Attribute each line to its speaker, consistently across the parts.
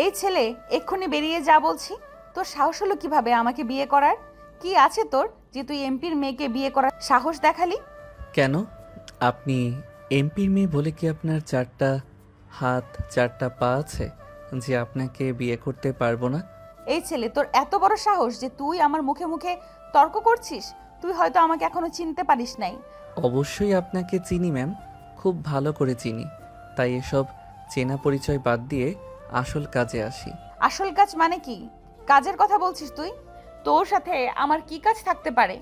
Speaker 1: এই ছেলে, এক্ষুনি বেরিয়ে যা বলছি। তোর সাহস হলো কিভাবে আমাকে বিয়ে করার? কি আছে তোর যে তুই এমপির মেয়েকে বিয়ে করার সাহস দেখালি?
Speaker 2: কেন? আপনি এমপির মেয়ে বলে কি আপনার 4টা হাত 4টা পা আছে যে আপনাকে বিয়ে করতে পারবো না?
Speaker 1: এই ছেলে, তোর এত বড় সাহস যে তুই আমার মুখে মুখে তর্ক করছিস? তুই হয়তো আমাকে এখনো চিনতে পারিস নাই।
Speaker 2: অবশ্যই আপনাকে চিনি ম্যাম, খুব ভালো করে চিনি। তাই এসব চেনা পরিচয় বাদ দিয়ে আসল কাজে আসি।
Speaker 1: আসল কাজ মানে কি? কাজের কথা বলছিস তুই? তোর সাথে আমার কি কাজ থাকতে পারে?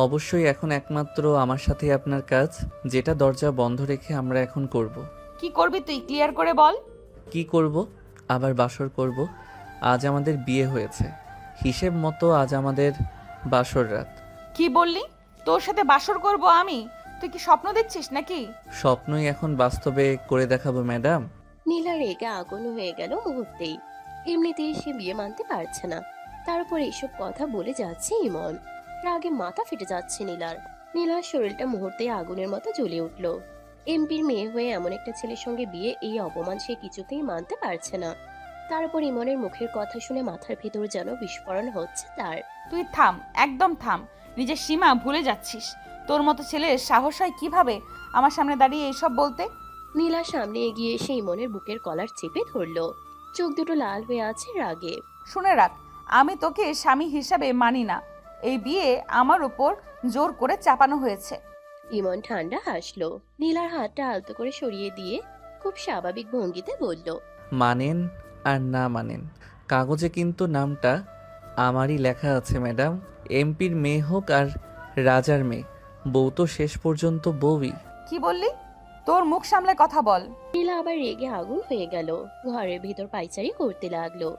Speaker 2: অবশ্যই এখন একমাত্র আমার সাথে আপনার কাজ, যেটা দরজা বন্ধ রেখে আমরা এখন করব।
Speaker 1: কি করবি তুই ক্লিয়ার করে বল।
Speaker 2: কি করব? আবার বাসর করব। আজ আমাদের বিয়ে হয়েছে, হিসেব মতো আজ আমাদের বাসর রাত।
Speaker 1: কি বললি? তোর সাথে বাসর করব আমি? তুই কি স্বপ্ন দেখছিস নাকি?
Speaker 2: স্বপ্নই এখন বাস্তবে করে দেখাবো ম্যাডাম।
Speaker 3: নীলা রেগে আগুন হয়ে গেল মুহূর্তেই। এমনিতেই সে বিয়ে মানতে পারছে না, তার উপর এইসব কথা বলে যাচ্ছে ইমন। রাগে মাথা ফেটে যাচ্ছে নীলার। নীলার শরীরটা মুহূর্তেই আগুনের মতো জ্বলে উঠল। এমপির মেয়ে হয়ে এমন একটা ছেলের সঙ্গে বিয়ে, এই অপমান সে কিছুতেই মানতে পারছে না। তার উপর ইমনের মুখের কথা শুনে মাথার ভেতর যেন বিস্ফোরণ হচ্ছে তার।
Speaker 1: তুই থাম, একদম থাম। নিজের সীমা ভুলে যাচ্ছিস। তোর মতো ছেলের সাহস হয় কিভাবে আমার সামনে দাঁড়িয়ে এইসব বলতে?
Speaker 3: নীলা সামনে এগিয়ে এসে ইমনের বুকের কলার চেপে ধরলো। চোখ দুটো লাল হয়ে আছে রাগে।
Speaker 1: শুনে রাখ, আমি তোকে স্বামী হিসাবে মানি না। এই বিয়ে আমার উপর জোর করে চাপানো হয়েছে।
Speaker 3: ইমন ঠান্ডা হাসলো। নীলার হাতটা আলতো করে সরিয়ে দিয়ে খুব স্বাভাবিক ভঙ্গিতে বলল,
Speaker 2: মানেন আর না মানেন, কাগজে কিন্তু নামটা আমারই লেখা আছে ম্যাডাম। এমপির মেয়ে হোক আর রাজার মেয়ে, বউ তো শেষ পর্যন্ত বউই।
Speaker 1: কি বললি? তোর মুখ সামলে কথা বল।
Speaker 3: নীলা আবার রেগে আগুন হয়ে গেল। ঘরের ভিতর পাইচারি করতে লাগলো।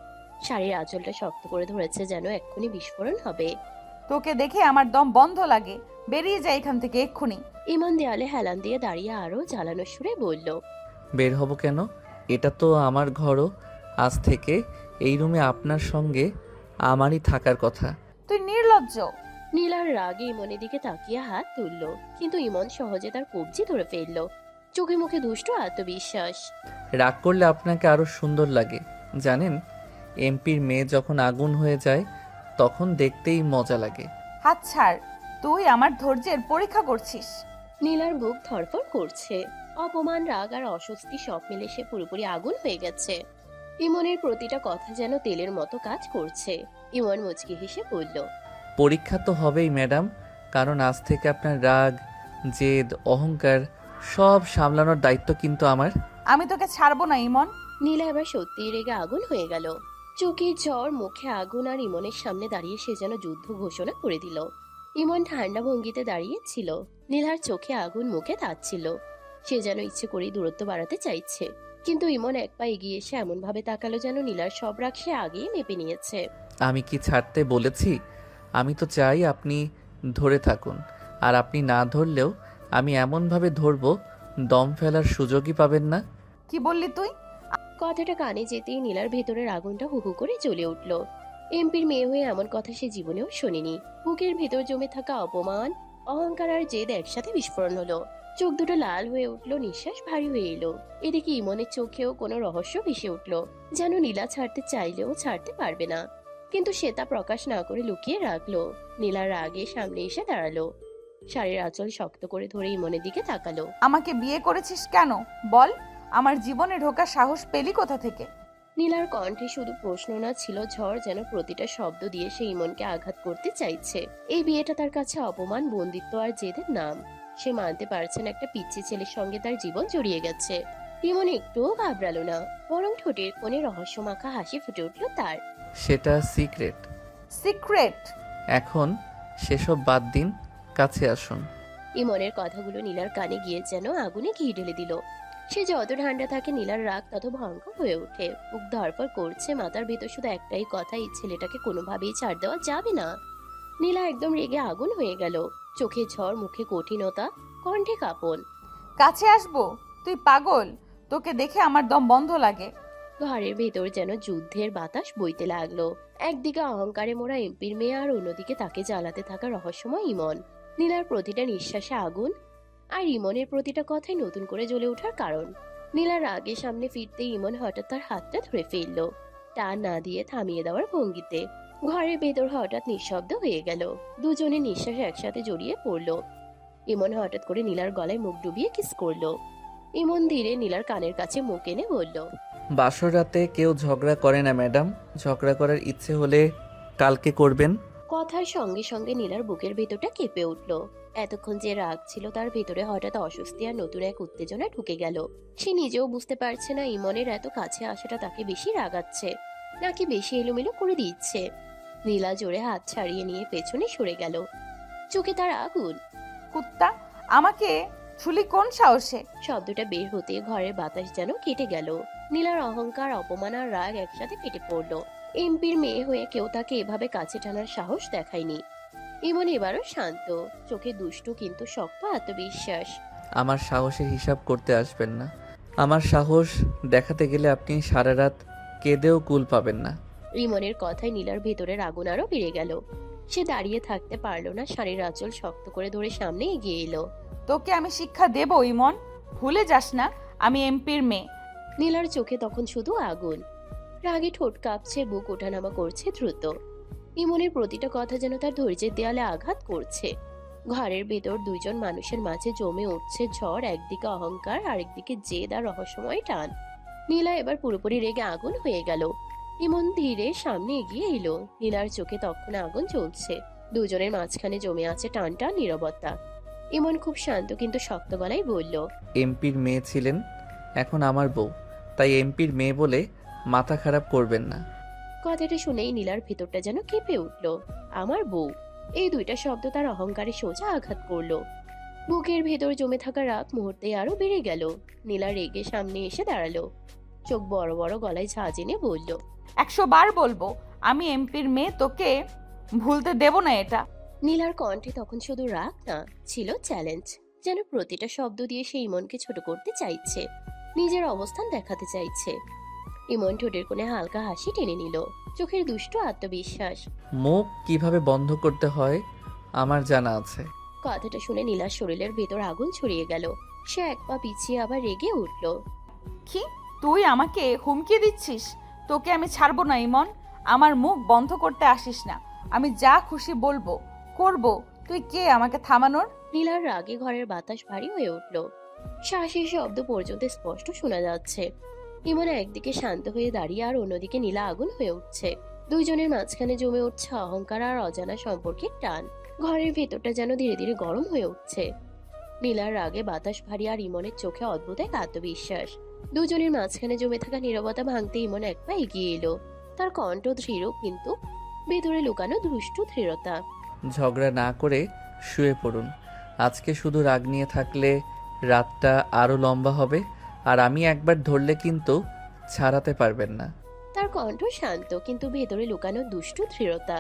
Speaker 3: শাড়ির আঁচলটা শক্ত করে ধরেছে, যেন এক্ষুনি বিস্ফোরণ হবে।
Speaker 1: তোকে দেখে আমার দম বন্ধ লাগে। বেরিয়ে যা এখান থেকে এক্ষুনি।
Speaker 3: ইমন দেয়ালে হেলান দিয়ে দাঁড়িয়ে আরো জ্বালানো সুরে বলল,
Speaker 2: বের হব কেন? এটা তো আমার ঘরও। আজ থেকে এই রুমে আপনার সঙ্গে আমারই থাকার কথা।
Speaker 1: তুই নির্লজ্জ।
Speaker 3: নীলার রাগে ইমনের দিকে তাকিয়ে হাত তুলল, কিন্তু ইমন সহজে তার কবজি ধরে ফেললো। চোখে মুখে দুষ্ট আত্মবিশ্বাস।
Speaker 2: রাগ করলে আপনাকে আরো সুন্দর লাগে জানেন। এমপির মেয়ে যখন আগুন হয়ে যায় তখন দেখতেই মজা লাগে।
Speaker 1: হাত ছাড়। তুই আমার ধৈর্যের পরীক্ষা করছিস।
Speaker 3: নীলার বুক ধরফর করছে। অপমান, রাগ আর অস্বস্তি সব মিলে সে পুরোপুরি আগুন হয়ে গেছে। ইমনের প্রতিটা কথা যেন তেলের মতো কাজ করছে। ইমন মুচকি হেসে বলল,
Speaker 2: পরীক্ষা তো হবেই ম্যাডাম, কারণ আজ থেকে আপনার রাগ, জেদ, অহংকার সব সামলানোর দায়িত্ব কিন্তু আমার।
Speaker 1: আমি তোকে ছাড়বো না ইমন।
Speaker 3: নীলা এবার সত্যিই রেগে আগুন হয়ে গেল। চোখের জ্বর, মুখে আগুন, আর ইমনের সামনে দাঁড়িয়ে সে যেন যুদ্ধ ঘোষণা করে দিল। ইমন ঠান্ডা ভঙ্গিতে দাঁড়িয়ে ছিল। নীলার চোখে আগুন, মুখে তাচ্ছিল। সে যেন ইচ্ছে করেই দূরত্ব বাড়াতে চাইছে, কিন্তু ইমন এক পা এগিয়ে এসে এমন ভাবে তাকালো যেন নীলার সব রাগ সে আগেই মেপে নিয়েছে।
Speaker 2: আমি কি ছাড়তে বলেছি? আমি তো চাই আপনি ধরে থাকুন, আর আপনি না ধরলেও আমি এমনভাবে ধরবো দম ফেলার সুযোগই পাবেন না।
Speaker 1: কি বললি তুই?
Speaker 3: কথাটা কানে যেতেই নীলার ভেতরের আগুনটা হু হু করে জ্বলে উঠল। এমপির মেয়ে হয়ে এমন কথা সে জীবনেও শোনেনি। বুকের ভেতর জমে থাকা অপমান, অহংকার আর জেদ একসাথে বিস্ফোরণ হলো। চোখ দুটো লাল হয়ে উঠলো, নিঃশ্বাস ভারী হয়ে এলো। এদিকে ইমনের চোখেও কোনো রহস্য ভেসে উঠলো, যেন নীলা ছাড়তে চাইলেও ছাড়তে পারবে না। কিন্তু সে তা প্রকাশ না করে লুকিয়ে রাখলো। নীলার রাগে সামনে এসে দাঁড়ালো। শাড়ির আঁচল শক্ত করে ধরে ইমনের দিকে তাকালো।
Speaker 1: আমাকে বিয়ে করেছিস কেন? বল। আমার জীবনে ঢোকার সাহস পেলি কোথা থেকে?
Speaker 3: নীলার কণ্ঠে শুধু প্রশ্ন না, ছিল ঝড়, যেন প্রতিটা শব্দ দিয়ে সে ইমনকে আঘাত করতে চাইছে। এই বিয়েটা তার কাছে অপমান, বন্দিত্ব আর জেদের নাম। সে মানতে পারছে না একটা পিচ্ছি ছেলের সঙ্গে তার জীবন জড়িয়ে গেছে। ইমন একটুও ঘাবড়ালো না, বরং ঠোঁটের কোণে রহস্যমাখা হাসি ফুটে উঠল তার।
Speaker 2: সেটা সিক্রেট।
Speaker 1: সিক্রেট?
Speaker 2: এখন সেসব বাদ দিন, কাছে আসুন।
Speaker 3: ইমনের কথাগুলো নীলার কানে গিয়ে যেন আগুনে ঘি ঢেলে দিল। সে যত ঠান্ডা থাকে, নীলার রাগ তত ভয়ঙ্কর হয়ে ওঠে। বুক ধড়ফড় করছে, মাথার ভেতর শুধু একটাই কথা, এই ছেলেটাকে কোনোভাবেই ছাড় দেওয়া যাবে না। নীলা একদম রেগে আগুন হয়ে গেল। চোখে ঝড়, মুখে কঠিনতা, কণ্ঠে কাঁপন।
Speaker 1: কাছে আসবো? তুই পাগল? তোকে দেখে আমার দম বন্ধ লাগে।
Speaker 3: ঘরের ভেতর যেন যুদ্ধের বাতাস বইতে লাগলো। একদিকে অহংকারে মোড়া এমপির মেয়ে, আর অন্যদিকে তাকে জ্বালাতে থাকা রহস্যময় ইমন। নীলার প্রতিটা নিঃশ্বাসে আগুন, আর ইমনের প্রতিটা কথাই নতুন করে জ্বলে ওঠার কারণ। নীলার রাগে সামনে ফিরতেই ইমন হঠাৎ তার হাতটা ধরে ফেললো। টান না দিয়ে থামিয়ে দেওয়ার ভঙ্গিতে। ঘরের ভেতর হঠাৎ নিঃশব্দ হয়ে গেল। দুজনে নিঃশ্বাস একসাথে জড়িয়ে পড়লো। ইমন হঠাৎ করে নীলার গলায় মুখ ডুবিয়ে কিস করলো। ইমন ধীরে নীলার কানের কাছে মুখ এনে বলল,
Speaker 2: বাসর রাতে কেউ ঝগড়া করে না ম্যাডাম। ঝগড়া করার ইচ্ছে হলে কালকে করবেন।
Speaker 3: কথার সঙ্গে সঙ্গে নীলার বুকের ভেতরটা কেঁপে উঠল। এতক্ষণ যে রাগ ছিল তার ভেতরে হঠাৎ অস্বস্তি আর নতুন এক উত্তেজনা ঢুকে গেল। সে নিজেও বুঝতে পারছে না ইমনের এত কাছে আসাটা তাকে বেশি রাগাচ্ছে নাকি বেশি এলোমেলো করে দিচ্ছে। নীলা জোরে হাত ছাড়িয়ে নিয়ে পেছনে সরে গেল। চোখে তার আগুন।
Speaker 1: কুত্তা, আমাকে ছুলি কোন সাহসে?
Speaker 3: শব্দটা বের হতে ঘরের বাতাস যেন কেটে গেল। নীলার অহংকার, অপমান আর রাগ একসাথে পেটে পড়লো। এমপির মেয়ে হয়ে কেউ তাকে এভাবে কাছে টানার সাহস দেখায়নি। ইমন এবারও শান্ত, চোখে দুষ্টু কিন্তু শক্ত আত্মবিশ্বাস।
Speaker 2: আমার সাহসের হিসাব করতে আসবেন না। আমার সাহস দেখাতে গেলে আপনি সারা রাত কেঁদেও কুল পাবেন না।
Speaker 3: ইমনের কথায় নীলার ভেতরের আগুন আরো বেড়ে গেল। সে দাঁড়িয়ে থাকতে পারলো না, শাড়ির আঁচল শক্ত করে ধরে সামনে এগিয়ে এলো।
Speaker 1: তোকে আমি শিক্ষা দেব ইমন, ভুলে যাস না আমি এমপির মেয়ে।
Speaker 3: নীলার চোখে তখন শুধু আগুন। রাগে ঠোঁট কাঁপছে, বুক ওঠানামা করছে দ্রুত। ইমনের প্রতিটা কথা যেন তার ধৈর্যের দেয়ালে আঘাত করছে। ঘরের ভেতর দুইজন মানুষের মাঝে জমে উঠছে ঝড়, একদিকে অহংকার আরেকদিকে জেদ আর রহস্যময় টান। নীলা এবার পুরোপুরি রেগে আগুন হয়ে গেল। ইমন ধীরে সামনে এগিয়ে এলো। নীলার চোখে তখন আগুন জ্বলছে। দুজনের মাঝখানে জমে আছে টান টান নীরবতা। ইমন খুব শান্ত কিন্তু শক্ত গলায় বলল,
Speaker 2: এমপির মেয়ে ছিলেন, এখন আমার বউ, তাই এমপির মেয়ে বলে মাথা খারাপ করবেন না।
Speaker 3: কথাটা শুনেই নীলার ভেতরটা যেন কেঁপে উঠল। আমার বউ, এই দুইটা শব্দ তার অহংকারে সোজা আঘাত করলো। বুকের ভেতর জমে থাকা রাগ মুহূর্তে আরো বেড়ে গেল। নীলা রেগে সামনে এসে দাঁড়ালো। চোখ বড় বড় গলায় ঝাঁজ এনে বলল,
Speaker 1: 100 বার বলবো আমি এমপির মেয়ে, তোকে ভুলতে দেব না এটা।
Speaker 3: নীলার কণ্ঠে তখন শুধু রাগ না, ছিল চ্যালেঞ্জ। যেন প্রতিটা শব্দ দিয়ে সে ইমনকে ছোট করতে চাইছে, নিজের অবস্থান দেখাতে চাইছে। ইমন ঠোঁটের কোণে হালকা হাসি টেনে নিল, চোখের দুষ্টু আত্মবিশ্বাস।
Speaker 2: মুখ কিভাবে বন্ধ করতে হয় আমার জানা আছে।
Speaker 3: কথাটা শুনে নীলার শরীরের ভেতর আগুন ছড়িয়ে গেল। সে এক পা পিছিয়ে আবার রেগে উঠল।
Speaker 1: কি, তুই আমাকে হুমকি দিচ্ছিস? তোকে আমি ছাড়বো না ইমন। আমার মুখ বন্ধ করতে আসিস না। আমি যা খুশি বলবো করব। তুই কে আমাকে থামানোর?
Speaker 3: নীলার রাগে ঘরের বাতাস ভারী হয়ে উঠল। শ্বাসের শব্দ পর্যন্ত স্পষ্ট শোনা যাচ্ছে। ইমন একদিকে শান্ত হয়ে দাঁড়িয়ে আর অন্যদিকে নীলা আগুন হয়ে উঠছে। দুইজনের মাঝখানে জমে উঠছে অহংকার আর অজানা সম্পর্কের টান। ঘরের ভেতরটা যেন ধীরে ধীরে গরম হয়ে উঠছে। নীলার রাগে বাতাস ভারী আর ইমনের চোখে অদ্ভুত এক আত্মবিশ্বাস। দুজনের মাঝখানে জমে থাকা নীরবতা ভাঙতে ইমন এক পা এগিয়ে এলো। তার কণ্ঠ দৃঢ় কিন্তু ভেতরে লুকানো দুষ্টু দৃঢ়তা।
Speaker 2: ঝগড়া না করে শুয়ে পড়ুন। আজকে শুধু রাগ নিয়ে থাকলে রাতটা আরও লম্বা হবে, আর আমি একবার ধরলে কিন্তু ছাড়াতে পারবেন না।
Speaker 3: তার কণ্ঠ শান্ত কিন্তু ভেতরে লুকানো দুষ্টু দৃঢ়তা।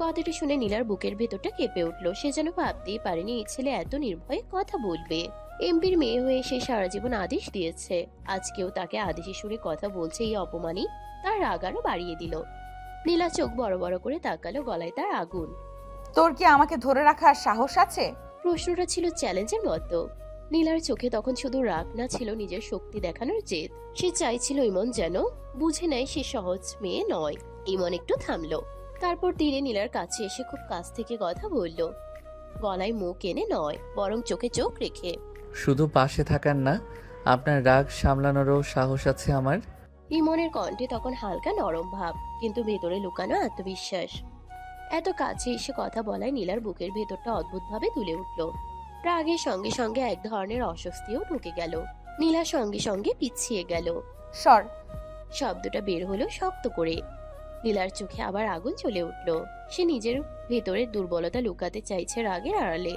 Speaker 3: কথাটা শুনে নীলার বুকের ভেতরটা কেঁপে উঠল। সে যেন ভাবতেই পারেনি এই ছেলে এত নির্ভয়ে কথা বলবে। এমপির মেয়ে হয়ে সে সারা জীবন আদেশ দিয়েছে, আজকেও তাকে আদেশে সুরে কথা বলছে। এই অপমানই তার রাগ আরো বাড়িয়ে দিল। নীলা চোখ বড় বড় করে তাকালো, গলায় তার আগুন।
Speaker 1: তোর কি আমাকে ধরে রাখার সাহস আছে?
Speaker 3: প্রশ্নটা ছিল চ্যালেঞ্জের মতো। নীলার চোখে তখন শুধু রাগ না, ছিল নিজের শক্তি দেখানোর জেদ। সে চাইছিল ইমন যেন বুঝে নেয় সে সহজ মেয়ে নয়। ইমন একটু থামলো, তারপর ধীরে নীলার কাছে এসে খুব কাছ থেকে কথা বলল, গলায় মুখ এনে নয় বরং চোখে চোখ রেখে।
Speaker 2: শুধু পাশে থাকার না, আপনার রাগ সামলানোরও সাহস আছে আমার।
Speaker 3: ইমনের কণ্ঠে তখন হালকা নরম ভাব কিন্তু ভেতরে লুকানো আত্মবিশ্বাস। এত কাছে এসে কথা বলায় নীলার বুকের ভেতরটা অদ্ভুতভাবে তুলে উঠল। রাগের সঙ্গে সঙ্গে এক ধরনের অস্বস্তিও ঢুকে গেল। নীলা সঙ্গে সঙ্গে পিছিয়ে গেল।
Speaker 1: সর।
Speaker 3: শব্দটা বের হলো শক্ত করে। নীলার চোখে আবার আগুন চলে উঠল। সে নিজের ভেতরের দুর্বলতা লুকাতে চাইছে রাগের আড়ালে।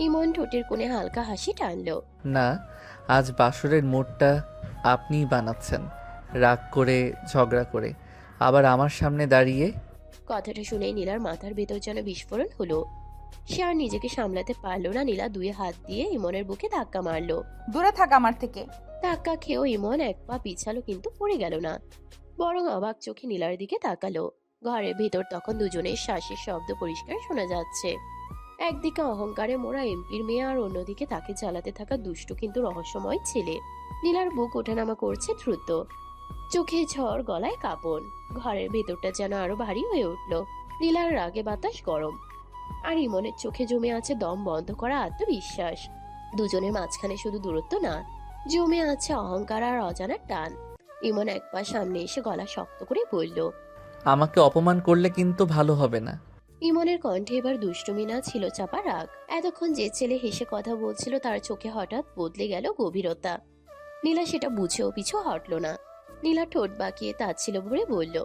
Speaker 3: ইমন ঠোঁটের কোণে হালকা হাসি টানলো।
Speaker 2: না, আজ বাসরের মোড়টা আপনিই বানাচ্ছেন, রাগ করে ঝগড়া করে, আবার আমার সামনে দাঁড়িয়ে।
Speaker 3: কথাটা শুনে নীলার মাথার ভেতর যেন বিস্ফোরণ হলো। সে আর নিজেকে সামলাতে পারলো না। নীলা দুই হাত দিয়ে ইমনের বুকে ধাক্কা মারলো।
Speaker 1: দূরে থাক আমার থেকে।
Speaker 3: ধাক্কা খেয়েও ইমন এক পা পিছালো কিন্তু পড়ে গেল না, বরং অবাক চোখে নীলার দিকে তাকালো। ঘরের ভেতর তখন দুজনের শ্বাসের শব্দ পরিষ্কার শোনা যাচ্ছে। একদিকে অহংকারে মোড়া এমপির মেয়ে আর অন্যদিকে তাকে জ্বালাতে থাকা দুষ্টু কিন্তু রহস্যময় ছেলে। নীলার বুক ওঠানামা করছে দ্রুত। চোখে ঝড়, গলায় কাঁপন। ঘরের ভেতরটা যেন আরো ভারী হয়ে উঠল। নীলার রাগে বাতাস গরম, আর ইমনের চোখে জমে আছে দম বন্ধ করা আত্মবিশ্বাস। দুজনের মাঝখানে শুধু দূরত্ব না, জমে আছে অহংকার আর অজানার টান। ইমন এক পা সামনে এসে গলা শক্ত করে বলল।
Speaker 2: আমাকে অপমান করলে কিন্তু ভালো হবে না।
Speaker 3: ইমনের কণ্ঠে এবার দুষ্টুমি না, ছিল চাপা রাগ। এতক্ষণ যে ছেলে হেসে কথা বলছিল তার চোখে হঠাৎ বদলে গেল গভীরতা। নীলা সেটা বুঝেও পিছু হটল না। নীলা ঠোঁট বাঁকিয়ে তাচ্ছিল ভরে বলল।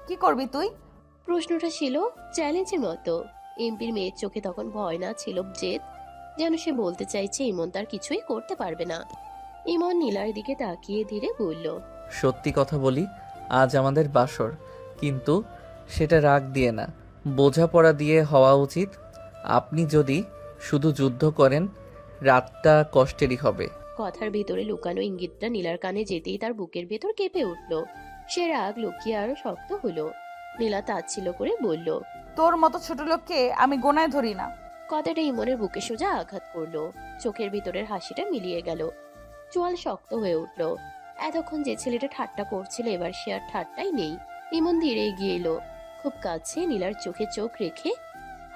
Speaker 1: কি করবি তুই?
Speaker 3: প্রশ্নটা ছিল চ্যালেঞ্জের মতো। এমপির মেয়ের চোখে তখন ভয় না, ছিল জেদ। যেন সে বলতে চাইছে ইমন তার কিছুই করতে পারবে না। ইমন নীলার দিকে তাকিয়ে ধীরে বলল।
Speaker 2: সত্যি কথা বলি, আজ আমাদের বাসর, কিন্তু সেটা রাগ দিয়ে না, বোঝাপড়া দিয়ে হওয়া উচিত। আপনি যদি শুধু যুদ্ধ করেন, রাতটা কষ্টেরই হবে।
Speaker 3: কথার ভেতরে লুকানো ইঙ্গিতটা নীলার কানে যেতেই তার বুকের ভেতর কেঁপে উঠল। সে রাগ লুকিয়ে আরো শক্ত হলো। নীলা তাচ্ছিল করে বলল।
Speaker 1: তোর মতো ছোট লোককে আমি গোনায় ধরি না।
Speaker 3: কথাটা ইমনের বুকে সোজা আঘাত করলো। চোখের ভিতরের হাসিটা মিলিয়ে গেল, চোয়াল শক্ত হয়ে উঠল। এতক্ষণ যে ছেলেটা ঠাট্টা করছিল এবার সে আর ঠাট্টাই নেই। ইমন ধীরে এগিয়ে এলো, খুব কাছে নীলার চোখে চোখ রেখে।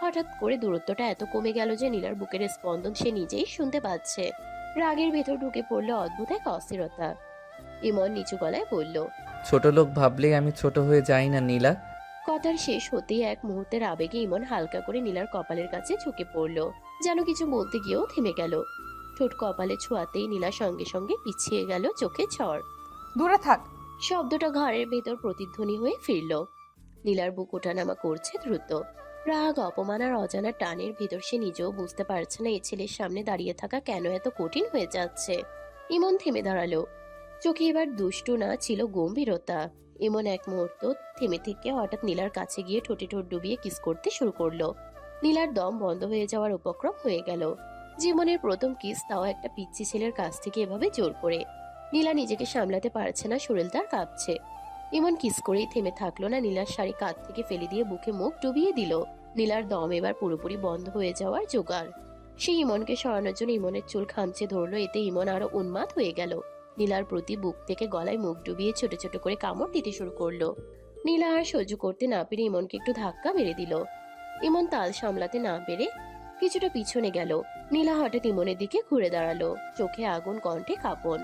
Speaker 3: হঠাৎ করে দূরত্বটা এত কমে গেল যে নীলার বুকের স্পন্দন সে নিজেই শুনতে পাচ্ছে। রাগের ভেতর ঢুকে পড়লো অদ্ভুত এক অস্থিরতা। ইমন নিচু গলায় বলল।
Speaker 2: ছোট লোক ভাবলেই আমি ছোট হয়ে যাই না নীলা।
Speaker 3: কথার শেষ হতেই এক মুহূর্তের আবেগে ইমন হালকা করে নীলার কপালের কাছে ঝুঁকে পড়লো, যেন কিছু বলতে গিয়েও থেমে গেল। ঠোঁট কপালে ছোঁয়াতেই নীলা সঙ্গে সঙ্গে পিছিয়ে গেল, চোখে ঝড়।
Speaker 1: দূরে থাক।
Speaker 3: শব্দটা ঘরের ভেতর প্রতিধ্বনি হয়ে ফিরল। নীলার বুক ওঠানামা করছে দ্রুত। রাগ, অপমান আর অজানা টানের ভেতর সে নিজেও বুঝতে পারছে না এই ছেলের সামনে দাঁড়িয়ে থাকা কেন এত কঠিন হয়ে যাচ্ছে। ইমন থেমে দাঁড়ালো, চোখে এবার দুষ্টু না, ছিল গম্ভীরতা। ইমন এক মুহূর্ত থেমে থেকে হঠাৎ নীলার কাছে গিয়ে ঠোঁটে ঠোঁট ডুবিয়ে কিস করতে শুরু করলো। নীলার দম বন্ধ হয়ে যাওয়ার উপক্রম হয়ে গেল। জীবনের প্রথম কিস, তাও একটা পিচ্চি ছেলের কাছ থেকে এভাবে জোর করে। নীলা নিজেকে সামলাতে পারছে না, শরীর তার কাঁপছে। ইমন কিস করেই থেমে থাকলো না, নীলার শাড়ি কাঁধ থেকে ফেলে দিয়ে বুকে মুখ ডুবিয়ে দিল। নীলার দম এবার পুরোপুরি বন্ধ হয়ে যাওয়ার জোগাড়। সে ইমনকে সরানোর জন্য ইমনের চুল খামচে ধরলো, এতে ইমন আরো উন্মাদ হয়ে গেল। নীলার প্রতি বুক থেকে গলায় মুখ ডুবিয়ে ছোট ছোট করে কামড় দিতে শুরু করলো। নীলা আর সহ্য করতে না পেরে ইমনকে একটু ধাক্কা মেরে দিল। ইমন তাল সামলাতে না পেরে কিছুটা পিছনে গেল। নীলা হঠাৎ ইমনের দিকে ঘুরে দাঁড়ালো, চোখে আগুন, কণ্ঠে কাঁপন।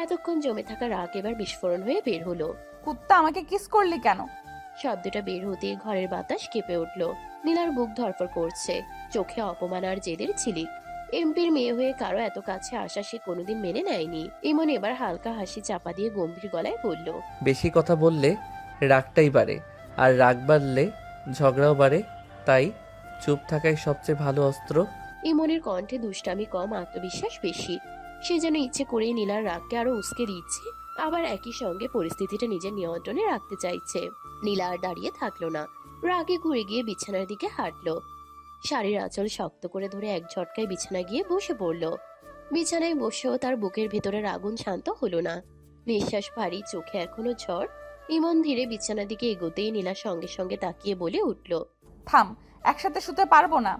Speaker 3: এতক্ষণ জমে থাকা রাগ এবার বিস্ফোরণ হয়ে বের হলো।
Speaker 1: কুত্তা, আমাকে কিস করলি কেন?
Speaker 3: শব্দটা বের হতেই ঘরের বাতাস কেঁপে উঠল। নীলার বুক ধরফর করছে, চোখে অপমান আর জেদের ঝিলিক। এমপির মেয়ে হয়ে কারো এত কাছে আসা সে কোনোদিন মেনে নেয়নি। ইমন এবার হালকা হাসি চাপা দিয়ে গম্ভীর গলায় বলল।
Speaker 2: বেশি কথা বললে রাগটাই বাড়ে, আর রাগ বাড়লে ঝগড়াও বাড়ে, তাই চুপ থাকাই সবচেয়ে ভালো অস্ত্র।
Speaker 3: ইমনের কণ্ঠে দুষ্টামি কম, আত্মবিশ্বাস বেশি। সে যেন ইচ্ছে করেই নীলার রাগকে আরো উস্কে দিচ্ছে, আবার একই সঙ্গে পরিস্থিতিটা নিজের নিয়ন্ত্রণে রাখতে চাইছে। নীলা আর দাঁড়িয়ে থাকলো না, রাগে ঘুরে গিয়ে বিছানার দিকে হাঁটলো। শাড়ির আঁচল শক্ত করে ধরে এক ঝটকায় বিছানায় গিয়ে বসে পড়ল। বিছানায় বসেও তার বুকের ভেতরের আগুন শান্ত হলো না। নিঃশ্বাস ভারী, চোখে এখনো ঝড়। ইমন ধীরে বিছানার দিকে এগোতেই নীলা সঙ্গে সঙ্গে তাকিয়ে বলে উঠল।
Speaker 1: থাম, একসাথে শুতে পারবো না।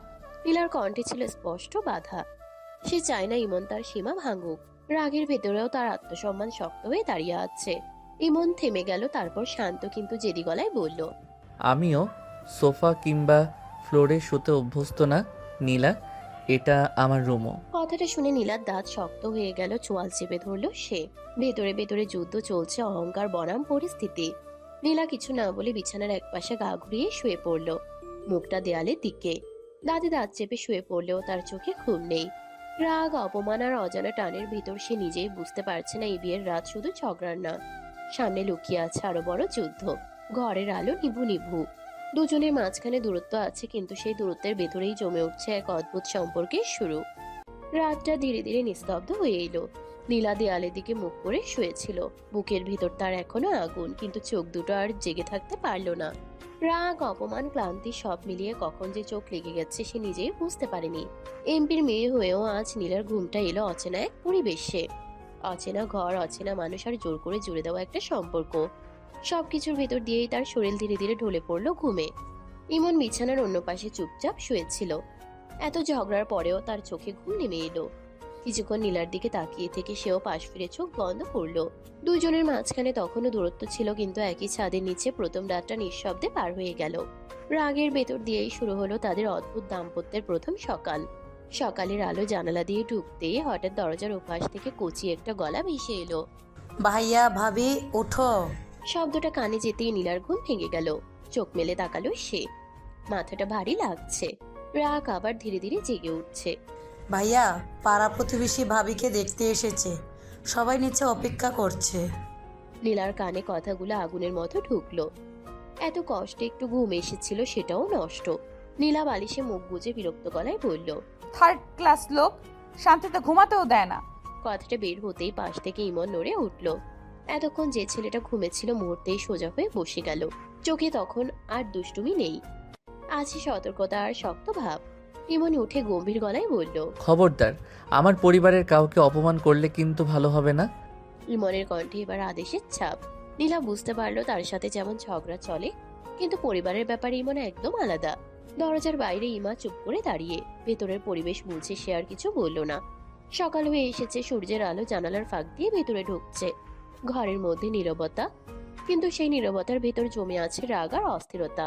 Speaker 3: নীলার কণ্ঠে ছিল স্পষ্ট বাধা। সে চায় না ইমন তার সীমা ভাঙুক। রাগের ভেতরেও তার আত্মসম্মান শক্ত হয়ে দাঁড়িয়ে আছে। ইমন থেমে গেল, তারপর শান্ত কিন্তু জেদি গলায় বলল।
Speaker 2: আমিও সোফা কিংবা ফ্লোরে শুতে অভ্যস্ত না নীলা, এটা আমার রুমও।
Speaker 3: কথাটা শুনে নীলার দাঁত শক্ত হয়ে গেল, চোয়াল চেপে ধরলো সে। ভেতরে ভেতরে যুদ্ধ চলছে, অহংকার বনাম পরিস্থিতি। নীলা কিছু না বলে বিছানার একপাশে গা ঘুরিয়ে শুয়ে পড়ল, মুখটা দেয়ালের দিকে। দাঁতে দাঁত চেপে শুয়ে পড়লেও তার চোখে ঘুম নেই। রাগ, অপমান আর অজানা টানের ভিতর সে নিজেই বুঝতে পারছে না এই বিয়ের রাত শুধু ঝগড়ার না, সামনে লুকিয়ে আছে আরো বড় যুদ্ধ। ঘরের আলো নিভু নিভু, দুজনের মাঝখানে দূরত্ব আছে, কিন্তু সেই দূরত্বের ভেতরেই জমে উঠছে এক অদ্ভুত সম্পর্কের শুরু। রাতটা ধীরে ধীরে নিস্তব্ধ হয়ে এলো। নীলা দেয়ালের দিকে মুখ করে শুয়েছিল, বুকের ভিতর তার এখনো আগুন, কিন্তু চোখ দুটো আর জেগে থাকতে পারলো না। রাগ, অপমান, ক্লান্তি সব মিলিয়ে কখন যে চোখ লেগে গেছে সে নিজেই বুঝতে পারেনি। এমপির মেয়ে হয়েও আজ নীলার ঘুমটা এলো অচেনা এক পরিবেশে। অচেনা ঘর, অচেনা মানুষ, আর জোর করে জুড়ে দেওয়া একটা সম্পর্ক। সবকিছুর ভেতর দিয়েই তার শরীর ধীরে ধীরে ঢলে পড়লো ঘুমে। ইমন বিছানার অন্য পাশে চুপচাপ শুয়েছিল। এত ঝগড়ার পরেও তার চোখে ঘুম নেমে এলো। কিছুক্ষণ নীলার দিকে তাকিয়ে থেকে সেও পাশ ফিরে চোখ বন্ধ করলো। দুজনের মাঝখানে তখনও দূরত্ব ছিল, কিন্তু একই ছাদের নিচে প্রথম রাতটা নিঃশব্দে পার হয়ে গেল। রাগের ভেতর দিয়েই শুরু হলো তাদের অদ্ভুত দাম্পত্যের প্রথম সকাল। সকালের আলো জানালা দিয়ে ঢুকতেই হঠাৎ দরজার ওপাশ থেকে কচি একটা গলা ভেসে এলো।
Speaker 4: ভাইয়া ভাবি ওঠো।
Speaker 3: শব্দটা কানে যেতেই নীলার ঘুম ভেঙে গেল। চোখ মেলে তাকালো সে। মাথাটা ভারী লাগছে। রাগ আবার ধীরে ধীরে জেগে উঠছে।
Speaker 4: ভাইয়া পাড়া প্রতিবেশী ভাবিকে দেখতে এসেছে, সবাই নিচে অপেক্ষা করছে।
Speaker 3: নীলার কানে কথাগুলো আগুনের মতো ঢুকলো। এত কষ্টে একটু ঘুম এসেছিল সেটাও নষ্ট। নীলা বালিশে মুখ গুজে বিরক্ত গলায় বলল।
Speaker 1: থার্ড ক্লাস লোক, শান্তিতে ঘুমাতেও দেয় না।
Speaker 3: কথাটা বের হতেই পাশ থেকে ইমন নড়ে উঠল। এতক্ষণ যে ছেলেটা ঘুমেছিল মুহূর্তেই সোজা হয়ে বসে গেল। চোখে তখন আর দুষ্টুমি নেই, আছে সতর্কতা আর শক্ত ভাব। ইমন উঠে গম্ভীর গলায় বলল।
Speaker 2: খবরদার, আমার পরিবারের কাউকে অপমান করলে কিন্তু ভালো হবে না।
Speaker 3: ইমনের কণ্ঠে এবার আদেশের ছাপ। নীলা বুঝতে পারলো তার সাথে যেমন ঝগড়া চলে, কিন্তু পরিবারের ব্যাপারে ইমন একদম আলাদা। দরজার বাইরে ইমা চুপ করে দাঁড়িয়ে। ভেতরের পরিবেশ বুঝে সে আর কিছু বলল না। সকাল হয়ে এসেছে, সূর্যের আলো জানালার ফাঁক দিয়ে ভেতরে ঢুকছে। ঘরের মধ্যে নীরবতা, কিন্তু সেই নীরবতার ভেতর জমে আছে রাগ আর অস্থিরতা।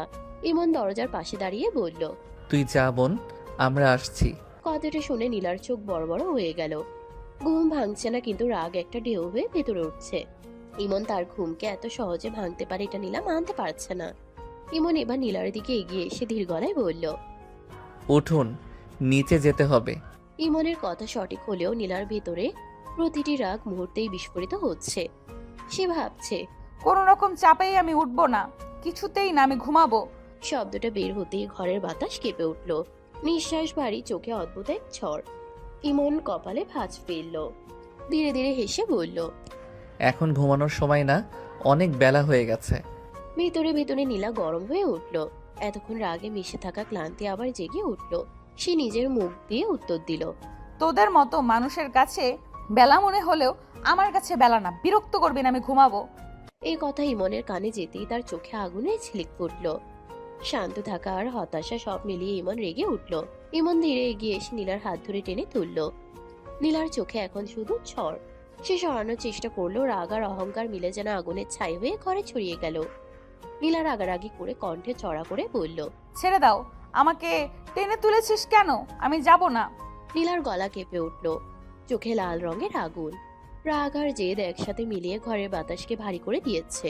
Speaker 3: ইমন দরজার পাশে দাঁড়িয়ে বলল।
Speaker 2: তুই যা বোন, আমরা আসছি।
Speaker 3: কথাটা শুনে নীলার চোখ বড় বড় হয়ে গেল। ঘুম ভাঙছে না, কিন্তু রাগ একটা ঢেউ হয়ে ভেতরে উঠছে। ইমন তার ঘুমকে এত সহজে ভাঙতে পারে এটা নীলা মানতে পারছে না। ইমন এবার নীলার দিকে এগিয়ে এসে ধীর গলায় বলল।
Speaker 2: উঠুন, নিচে যেতে হবে।
Speaker 3: ইমনের কথা সঠিক হলেও নীলার ভেতরে প্রতিটি রাগ মুহূর্তেই বিস্ফোরিত হচ্ছে। সে ভাবছে,
Speaker 1: কোনো রকম চাপেই আমি উঠবো না, কিছুতেই না, আমি ঘুমাবো।
Speaker 3: শব্দটা বের হতেই ঘরের বাতাস কেঁপে উঠল। নিঃশ্বাস ভারী, চোখে অদ্ভুত এক ঝড়। ইমন কপালে ভাঁজ ফেলল। ধীরে ধীরে হেসে বলল।
Speaker 2: এখন ঘুমানোর সময় না, অনেক বেলা হয়ে গেছে।
Speaker 3: ভেতরে ভেতরে নীলা গরম হয়ে উঠল। এতক্ষণ রাগে মিশে থাকা ক্লান্তি আবার জেগে উঠল। সে নিজের মুখ দিয়ে উত্তর দিল।
Speaker 1: তোদের মতো মানুষের কাছে বেলা মনে হলেও আমার কাছে বেলা না, বিরক্ত করবি না, আমি ঘুমাবো।
Speaker 3: এই কথা ইমনের কানে যেতেই তার চোখে আগুনের ঝিলিক ফুটল। শান্ত থাকা আর হতাশা সব মিলিয়ে ইমন রেগে উঠল। ইমন ধীরে এগিয়ে এসে নীলার হাত ধরে টেনে তুলল। নীলার চোখে এখন শুধু ঝড়। সে সরানোর চেষ্টা করলো, রাগ আর অহংকার মিলে যেন আগুনের ছাই হয়ে ঘরে ছড়িয়ে গেল। নীলা রাগারাগি করে কণ্ঠে চড়া করে বলল।
Speaker 1: ছেড়ে দাও, আমাকে টেনে তুলেছিস কেন? আমি যাব না।
Speaker 3: নীলার গলা কেঁপে উঠল। চোখে লাল রঙের আগুন। রাগ আর জেদ একসাথে মিলিয়ে ঘরের বাতাসকে ভারী করে দিয়েছে।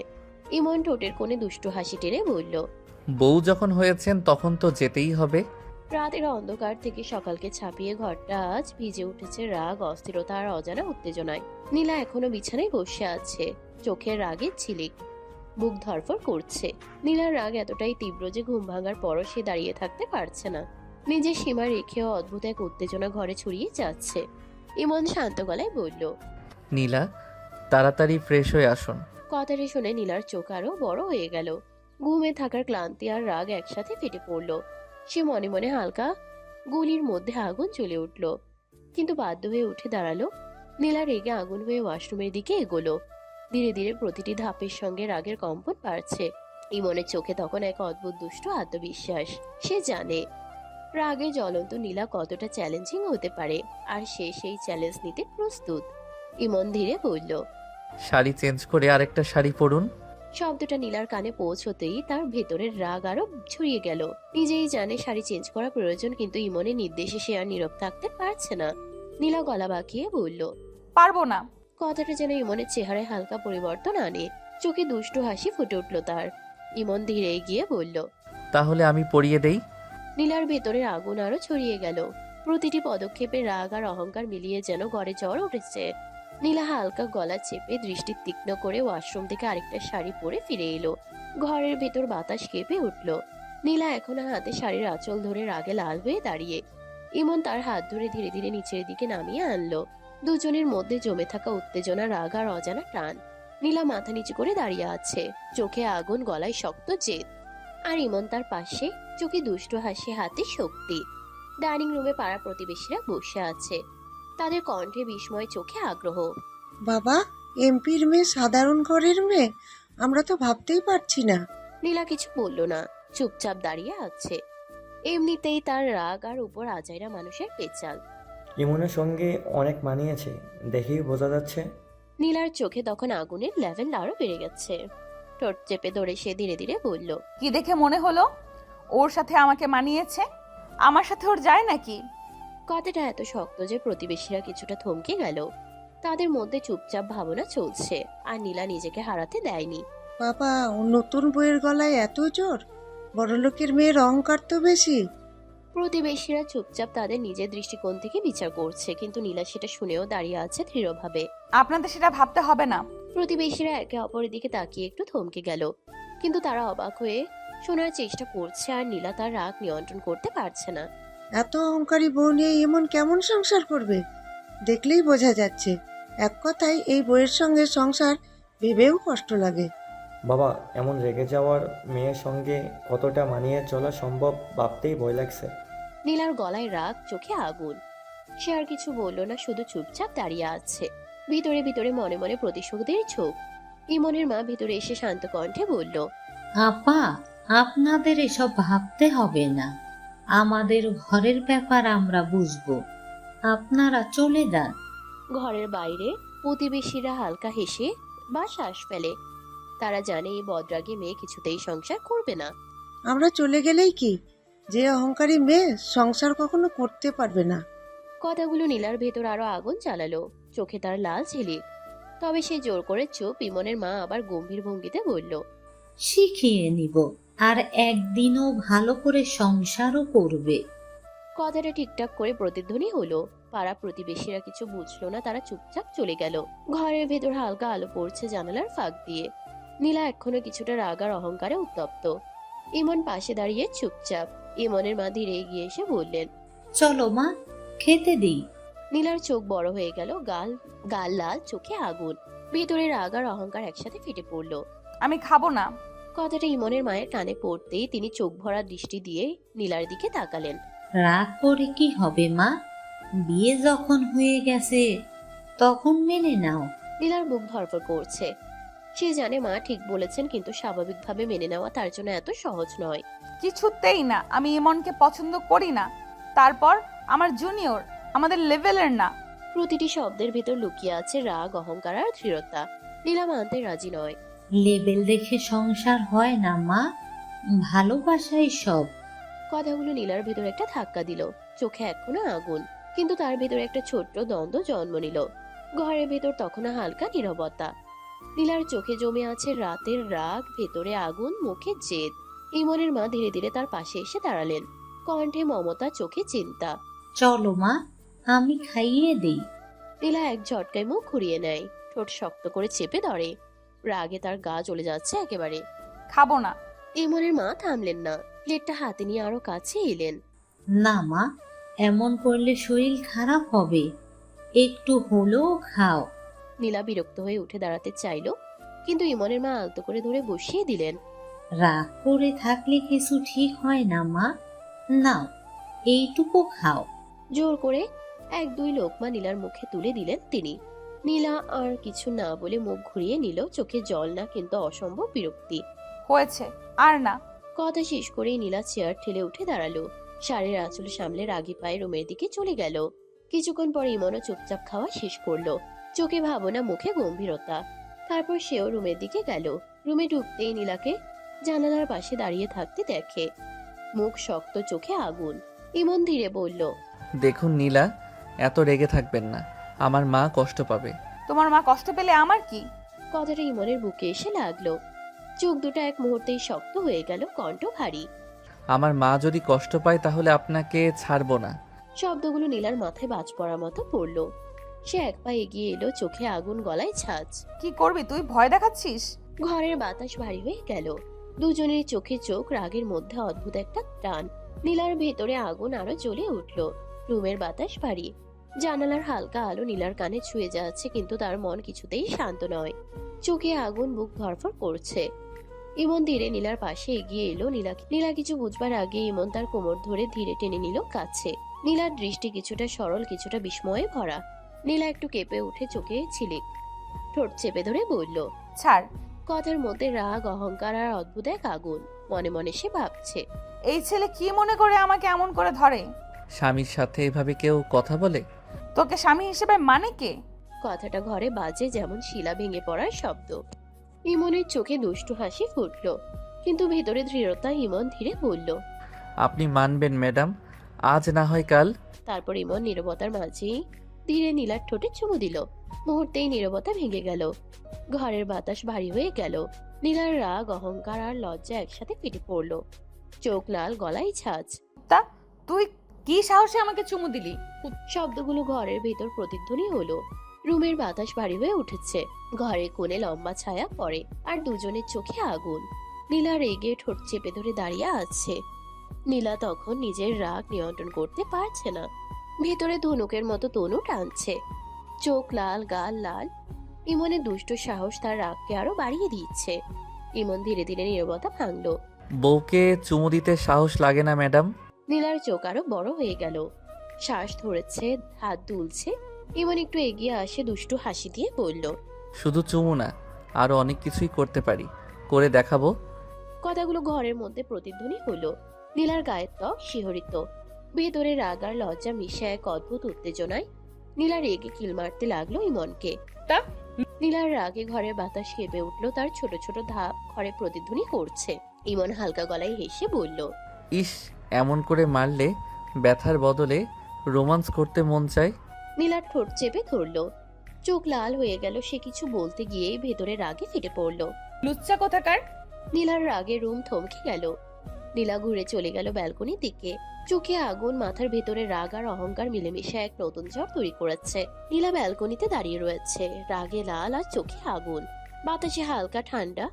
Speaker 3: ইমন ঠোঁটের কোণে দুষ্টু হাসি টেনে বলল।
Speaker 2: বউ যখন হয়েছেন তখন তো যেতেই হবে।
Speaker 3: রাতের অন্ধকার থেকে সকালকে ছাপিয়ে ঘরটা আজ ভিজে উঠেছে রাগ, অস্থিরতা আর অজানা উত্তেজনায়। নীলা এখনো বিছানায় বসে আছে, চোখের রাগের ঝিলিক। বুক ধরফর করছে। নীলার রাগ এতটাই তীব্র যে ঘুম ভাঙার পরও সে দাঁড়িয়ে থাকতে পারছে না। নিজের সীমা রেখেও অদ্ভুত এক উত্তেজনা ঘরে ছড়িয়ে যাচ্ছে। ইমন শান্ত গলায় বলল।
Speaker 2: নীলা, তাড়াতাড়ি ফ্রেশ হয়ে আসুন।
Speaker 3: কথাটা শুনে নীলার চোখ আরো বড় হয়ে গেল। ঘুমে থাকার ক্লান্তি আর রাগ একসাথে ফেটে পড়ল। সে মনে মনে হালকা গুলির মধ্যে আগুন জ্বলে উঠল, কিন্তু বাধ্য হয়ে উঠে দাঁড়ালো। নীলা রেগে আগুন হয়ে ওয়াশরুমের দিকে এগোলো। ধীরে ধীরে প্রতিটি ধাপের সঙ্গে রাগের কম্পন বাড়ছে। ইমনের চোখে তখন এক অদ্ভুত দুষ্ট আত্মবিশ্বাস। সে জানে রাগে জ্বলন্ত নীলা কতটা চ্যালেঞ্জিং হতে পারে, আর সে সেই চ্যালেঞ্জ নিতে প্রস্তুত। ইমন ধীরে বলল।
Speaker 2: শাড়ি চেঞ্জ করে আরেকটা শাড়ি পরুন।
Speaker 3: শব্দটা নীলার কানে পৌঁছতেই তার ভেতরের রাগ আরো ছড়িয়ে গেল। নিজেই জানে শাড়ি চেঞ্জ করা প্রয়োজন, কিন্তু ইমনের নির্দেশে সে আর নীরব থাকতে পারছে না। নীলা গলা বাঁকিয়ে বলল।
Speaker 1: পারবো না।
Speaker 3: কথাটা যেন ইমনের চেহারায় হালকা পরিবর্তন আনে। চোখে দুষ্টু হাসি ফুটে উঠল তার। ইমন ধীরে এগিয়ে বলল।
Speaker 2: তাহলে আমি পরিয়ে দেই।
Speaker 3: নীলার ভেতরের আগুন আরো ছড়িয়ে গেল। প্রতিটি পদক্ষেপে রাগ আর অহংকার মিলিয়ে যেন ঘরে জ্বর উঠেছে। নীলা হালকা গলা চেপে দৃষ্টি তীক্ষ্ণ করে ওয়াশরুম থেকে আরেকটা শাড়ি পরে ফিরে এলো। ঘরের ভেতর বাতাস কেঁপে উঠল। নীলা এখনো হাতে শাড়ির আঁচল ধরে রাগে লাল হয়ে দাঁড়িয়ে। ইমন তার হাত ধরে ধীরে ধীরে নিচের দিকে নামিয়ে আনলো। দুজনের মধ্যে জমে থাকা উত্তেজনা, রাগ আর অজানা টান। নীলা মাথা নিচু করে দাঁড়িয়ে আছে, চোখে আগুন, গলায় শক্ত জেদ। আর ইমন তার পাশে, চোখে দুষ্টু হাসি, হাতে শক্তি। ডাইনিং রুমে পাড়া প্রতিবেশীরা বসে আছে, তাদের কণ্ঠে বিস্ময়, চোখে আগ্রহ।
Speaker 5: বাবা, এমপির মেয়ে সাধারণ ঘরের মেয়ে? আমরা তো ভাবতেই পারছি না।
Speaker 3: নীলা কিছু বলল না, চুপচাপ দাঁড়িয়ে আছে। এমনিতেই তার রাগ আর উপর আজাইরা মানুষের পেঁচাল।
Speaker 6: ইমনের সঙ্গে অনেক মানিয়েছে, দেখেই বোঝা যাচ্ছে।
Speaker 3: নীলার চোখে তখন আগুনের লেভেল আরো বেড়ে গেছে। ঠোঁট চেপে ধরে সে ধীরে ধীরে বলল,
Speaker 1: কি দেখে মনে হলো ওর সাথে আমাকে মানিয়েছে? আমার সাথে ওর যায় নাকি?
Speaker 3: কথাটা এত শক্ত যে প্রতিবেশীরা কিছুটা থমকে গেল। তাদের মধ্যে চুপচাপ ভাবনা চলছে, আর নীলা নিজেকে হারাতে দেয়নি।
Speaker 5: বাবা, ও নতুন বইয়ের গলায় এত জোর? বড়লোকের মেয়ের অহংকার তো বেশি।
Speaker 3: প্রতিবেশীরা চুপচাপ তাদের নিজের দৃষ্টিকোণ থেকে বিচার করছে, কিন্তু নীলা সেটা শুনেও দাঁড়িয়ে আছে দৃঢ়ভাবে।
Speaker 1: আপনাদের সেটা ভাবতে হবে না।
Speaker 3: প্রতিবেশীরা একে অপরের দিকে তাকিয়ে একটু থমকে গেল, কিন্তু তারা অবাক হয়ে শোনার চেষ্টা করছে, আর নীলা তার রাগ নিয়ন্ত্রণ করতে পারছে না।
Speaker 5: এত অহংকারী বউ নিয়ে এমন কেমন সংসার করবে? দেখলেই বোঝা যাচ্ছে। এক কথায় এই বইয়ের সঙ্গে সংসার ভেবেও কষ্ট লাগে।
Speaker 6: বাবা, এমন রেগে যাওয়ার মেয়ের সঙ্গে কতটা মানিয়ে চলা সম্ভব ভাবতেই ভয় লাগছে।
Speaker 3: নীলার গলায় রাগ, চোখে আগুন। সে আর কিছু বলল না, শুধু চুপচাপ দাঁড়িয়ে আছে। ভিতরে ভিতরে মনে মনে প্রতিশোধের ছোপ। ইমনের মা ভিতরে এসে শান্ত কণ্ঠে বলল,
Speaker 7: আপা, আপনাদের এসব ভাবতে হবে না। আমাদের ঘরের ব্যাপার আমরা বুঝবো, আপনারা চলে যান।
Speaker 3: ঘরের বাইরে প্রতিবেশীরা হালকা হেসে বা শ্বাস ফেলে। তারা জানে এই বদরাগী মেয়ে কিছুতেই সংসার করবে না।
Speaker 5: আমরা চলে গেলেই কি? যে অহংকারী মেয়ে সংসার কখনো করতে পারবে না।
Speaker 3: কথাগুলো নীলার ভেতর আরো আগুন জ্বালালো। চোখে তার লাল ঝিলিক। তবে সে জোর করে চুপ। ইমনের মা আবার গম্ভীর ভঙ্গিতে বলল,
Speaker 7: শিখিয়ে নিব, আর একদিনও ভালো করে সংসারও করবে।
Speaker 3: কথাটা ঠিকঠাক করে প্রতিধ্বনি হলো। পাড়া প্রতিবেশীরা কিছু বুঝলো না, তারা চুপচাপ চলে গেল। ঘরের ভেতর হালকা আলো পড়ছে জানালার ফাঁক দিয়ে। নীলা এখনো কিছুটা রাগ আর অহংকারে উত্তপ্ত। ইমন পাশে দাঁড়িয়ে চুপচাপ। ইমনের মা ধীরে এগিয়ে এসে বললেন,
Speaker 7: চলো মা, খেতে দিই।
Speaker 3: নীলার চোখ বড় হয়ে গেল, গাল গাল লাল, চোখে আগুন। ভেতরে রাগ আর অহংকার একসাথে ফেটে পড়লো।
Speaker 1: আমি খাবো না।
Speaker 3: কথাটা ইমনের মায়ের কানে পড়তেই তিনি চোখ ভরা দৃষ্টি দিয়ে নীলার দিকে তাকালেন।
Speaker 7: রাগ করে কি হবে মা? বিয়ে যখন হয়ে গেছে তখন মেনে নাও।
Speaker 3: নীলার বুক ধড়ফড় করছে। সে জানে মা ঠিক বলেছেন, কিন্তু স্বাভাবিকভাবে মেনে নেওয়া তার জন্য এত সহজ নয়।
Speaker 1: কিছুতেই না। আমি ইমনকে পছন্দ করি না। তারপর আমার জুনিয়র, আমাদের লেভেলের না।
Speaker 3: প্রতিটি শব্দের ভেতর লুকিয়ে আছে রাগ, অহংকার আর দৃঢ়তা। নীলা মানতে রাজি নয়।
Speaker 7: লেবেল দেখে সংসার হয় না মা, ভালোবাসাই সব।
Speaker 3: কথাগুলো নীলার ভেতর একটা ধাক্কা দিল। চোখে এখনো আগুন, কিন্তু তার ভেতর একটা ছোট্ট দ্বন্দ্ব জন্ম নিল। ঘরের ভেতর তখনও হালকা নীরবতা। নীলার চোখে জমে আছে রাতের রাগ, ভেতরে আগুন, মুখে জেদ। ইমনের মা ধীরে ধীরে তার পাশে এসে দাঁড়ালেন। কণ্ঠে মমতা, চোখে চিন্তা।
Speaker 7: চলো মা, আমি খাইয়ে দেই।
Speaker 3: নীলা এক ঝটকায় মুখ ঘুরিয়ে নেয়, ঠোঁট শক্ত করে চেপে ধরে। রাগে তার গা জ্বলে যাচ্ছে একেবারে।
Speaker 1: খাবো না।
Speaker 3: ইমনের মা থামলেন না, প্লেটটা হাতে নিয়ে আরো কাছে এলেন।
Speaker 7: না মা, এমন করলে শরীর খারাপ হবে, একটু হলেও খাও।
Speaker 3: নীলা বিরক্ত হয়ে উঠে দাঁড়াতে চাইল, কিন্তু ইমনের মা আলতো করে ধরে বসিয়ে দিলেন।
Speaker 7: রাগ করে থাকলে কিছু ঠিক হয় না মা, নাও এইটুকু খাও।
Speaker 3: জোর করে এক দুই লোকমা নীলার মুখে তুলে দিলেন তিনি। নীলা আর কিছু না বলে মুখ ঘুরিয়ে নিল, চোখে জল না, কিন্তু অসম্ভব বিরক্তি।
Speaker 1: হয়েছে, আর না।
Speaker 3: কথা শেষ করেই নীলা চেয়ার ঠেলে উঠে দাঁড়ালো। শাড়ির আঁচল সামলে রাগী পায়ে রুমের দিকে চলে গেল। কিছুক্ষণ পর ইমনও চুপচাপ খাওয়া শেষ করলো। চোখে ভাবনা, মুখে গম্ভীরতা। তারপর সেও রুমের দিকে গেল। রুমে ঢুকতেই নীলাকে জানালার পাশে দাঁড়িয়ে থাকতে দেখে। মুখ শক্ত, চোখে আগুন। ইমন ধীরে বলল,
Speaker 2: দেখুন নীলা, এত রেগে থাকবেন না, আমার মা কষ্ট পাবে।
Speaker 1: তোমার মা কষ্ট পেলে আমার কি?
Speaker 3: কথাটা ইমনের বুকে এসে লাগলো। চোখ দুটো এক মুহূর্তেই শক্ত হয়ে গেল, কণ্ঠ ভারী।
Speaker 2: আমার মা যদি কষ্ট পায় তাহলে আপনাকে ছাড়বো না।
Speaker 3: শব্দগুলো নীলার মাথায় বাজ পড়ার মতো পড়ল। সে এক পা এগিয়ে এলো, চোখে আগুন, গলায় ছাঁচ।
Speaker 1: কি করবি তুই? ভয় দেখাচ্ছিস?
Speaker 3: ঘরের বাতাস ভারী হয়ে গেল। দুজনের চোখে চোখ, রাগের মধ্যে অদ্ভুত একটা টান। নীলার ভেতরে আগুন আরো জ্বলে উঠল। রুমের বাতাস ভারী, জানালার হালকা আলো নীলার কানে ছুঁয়ে যাচ্ছে, কিন্তু তার মন কিছুতেই শান্ত নয়। চোখে আগুন, বুক ধড়ফড় করছে। ইমন ধীরে নীলার পাশে এগিয়ে এলো। নীলা কিছু বুঝবার আগে ইমন তার কোমর ধরে ধীরে টেনে নিল কাছে। নীলার দৃষ্টি কিছুটা সরল, কিছুটা বিস্ময়ে ভরা। নীলা একটু কেঁপে উঠে চোখে ছিলিক, ঠোঁট চেপে ধরে বলল,
Speaker 1: ছাড়।
Speaker 3: কথার মধ্যে রাগ, অহংকার আর অদ্ভুত এক আগুন। মনে মনে সে ভাবছে,
Speaker 1: এই ছেলে কি মনে করে আমাকে এমন করে ধরে?
Speaker 2: স্বামীর সাথে এভাবে কেউ কথা বলে?
Speaker 1: তোকে স্বামী হিসেবে মানে কে?
Speaker 3: কথাটা ঘরে বাজে যেমন শিলা ভেঙে পড়ার শব্দ। ইমনের চোখে দুষ্টু হাসি ফুটল, কিন্তু ভেতরে দৃঢ়তা। ইমন ধীরে বলল।
Speaker 2: আপনি মানবেন ম্যাডাম, আজ না হয় কাল।
Speaker 3: তারপর ইমন নীরবতার মাঝেই ধীরে নীলার ঠোঁটে চুমু দিল। মুহূর্তেই নীরবতা ভেঙে গেল, ঘরের বাতাস ভারী হয়ে গেল। নীলার রাগ, অহংকার আর লজ্জা একসাথে ফেটে পড়ল, চোখ লাল, গলায় ছাঁচ।
Speaker 1: তা তুই কি সাহসে আমাকে চুমু দিলি?
Speaker 3: শব্দগুলো ঘরের ভেতর প্রতিধ্বনি হলো। রুমের বাতাস ভারী হয়ে উঠেছে, ঘরের কোণে লম্বা ছায়া পড়ে, আর দুজনের চোখে আগুন। নীলা রেগে ঠোঁট চেপে ধরে দাঁড়িয়ে আছে। নীলা তখন নিজের রাগ নিয়ন্ত্রণ করতে পারছে না, ভেতরে ধনুকের মতো তনু টানছে, চোখ লাল, গাল লাল। ইমনের দুষ্ট সাহস তার রাগকে আরো বাড়িয়ে দিচ্ছে। ইমন ধীরে ধীরে নীরবতা ভাঙলো।
Speaker 2: বউকে চুমু দিতে সাহস লাগে না ম্যাডাম?
Speaker 3: নীলার চোখ আরো বড় হয়ে গেল, শ্বাস ধরেছে, হাত দুলছে। ইমন একটু এগিয়ে আসে, দুষ্টু হাসি দিয়ে বলল।
Speaker 2: শুধু চুমু না, আরো অনেক কিছুই করতে পারি, করে দেখাবো।
Speaker 3: কথাগুলো ঘরের মধ্যে প্রতিধ্বনি হলো। নীলার গায়ের ত্বক শিহরিত, ভেতরে রাগ আর লজ্জা মিশে এক অদ্ভুত উত্তেজনায়। নীলা রেগে কিল মারতে লাগলো ইমনকে।
Speaker 1: তা?
Speaker 3: নীলার রাগে ঘরের বাতাস কেঁপে উঠলো, তার ছোট ছোট ধাপ ঘরে প্রতিধ্বনি করছে। ইমন হালকা গলায় হেসে বলল।
Speaker 2: ইস, এমন করে মারলে ব্যথার বদলে রোমান্স করতে মন চায়।
Speaker 3: নীলার ঠোঁট চেপে ধরলো, চোখ লাল হয়ে গেল। সে কিছু বলতে গিয়ে ভেতরে রাগে ফেটে পড়লো।
Speaker 1: লুচ্চা কোথাকার!
Speaker 3: নীলার রাগে রুম থমকে গেল। নীলা ঘুরে চলে গেল ব্যালকনির দিকে, চোখে আগুন, মাথার ভেতরে রাগ আর অহংকার মিলেমিশে এক নতুন ঝড় তৈরি করেছে। নীলা ব্যালকনিতে দাঁড়িয়ে রয়েছে, রাগে লাল আর চোখে আগুন। বাতাসে হালকা ঠান্ডা,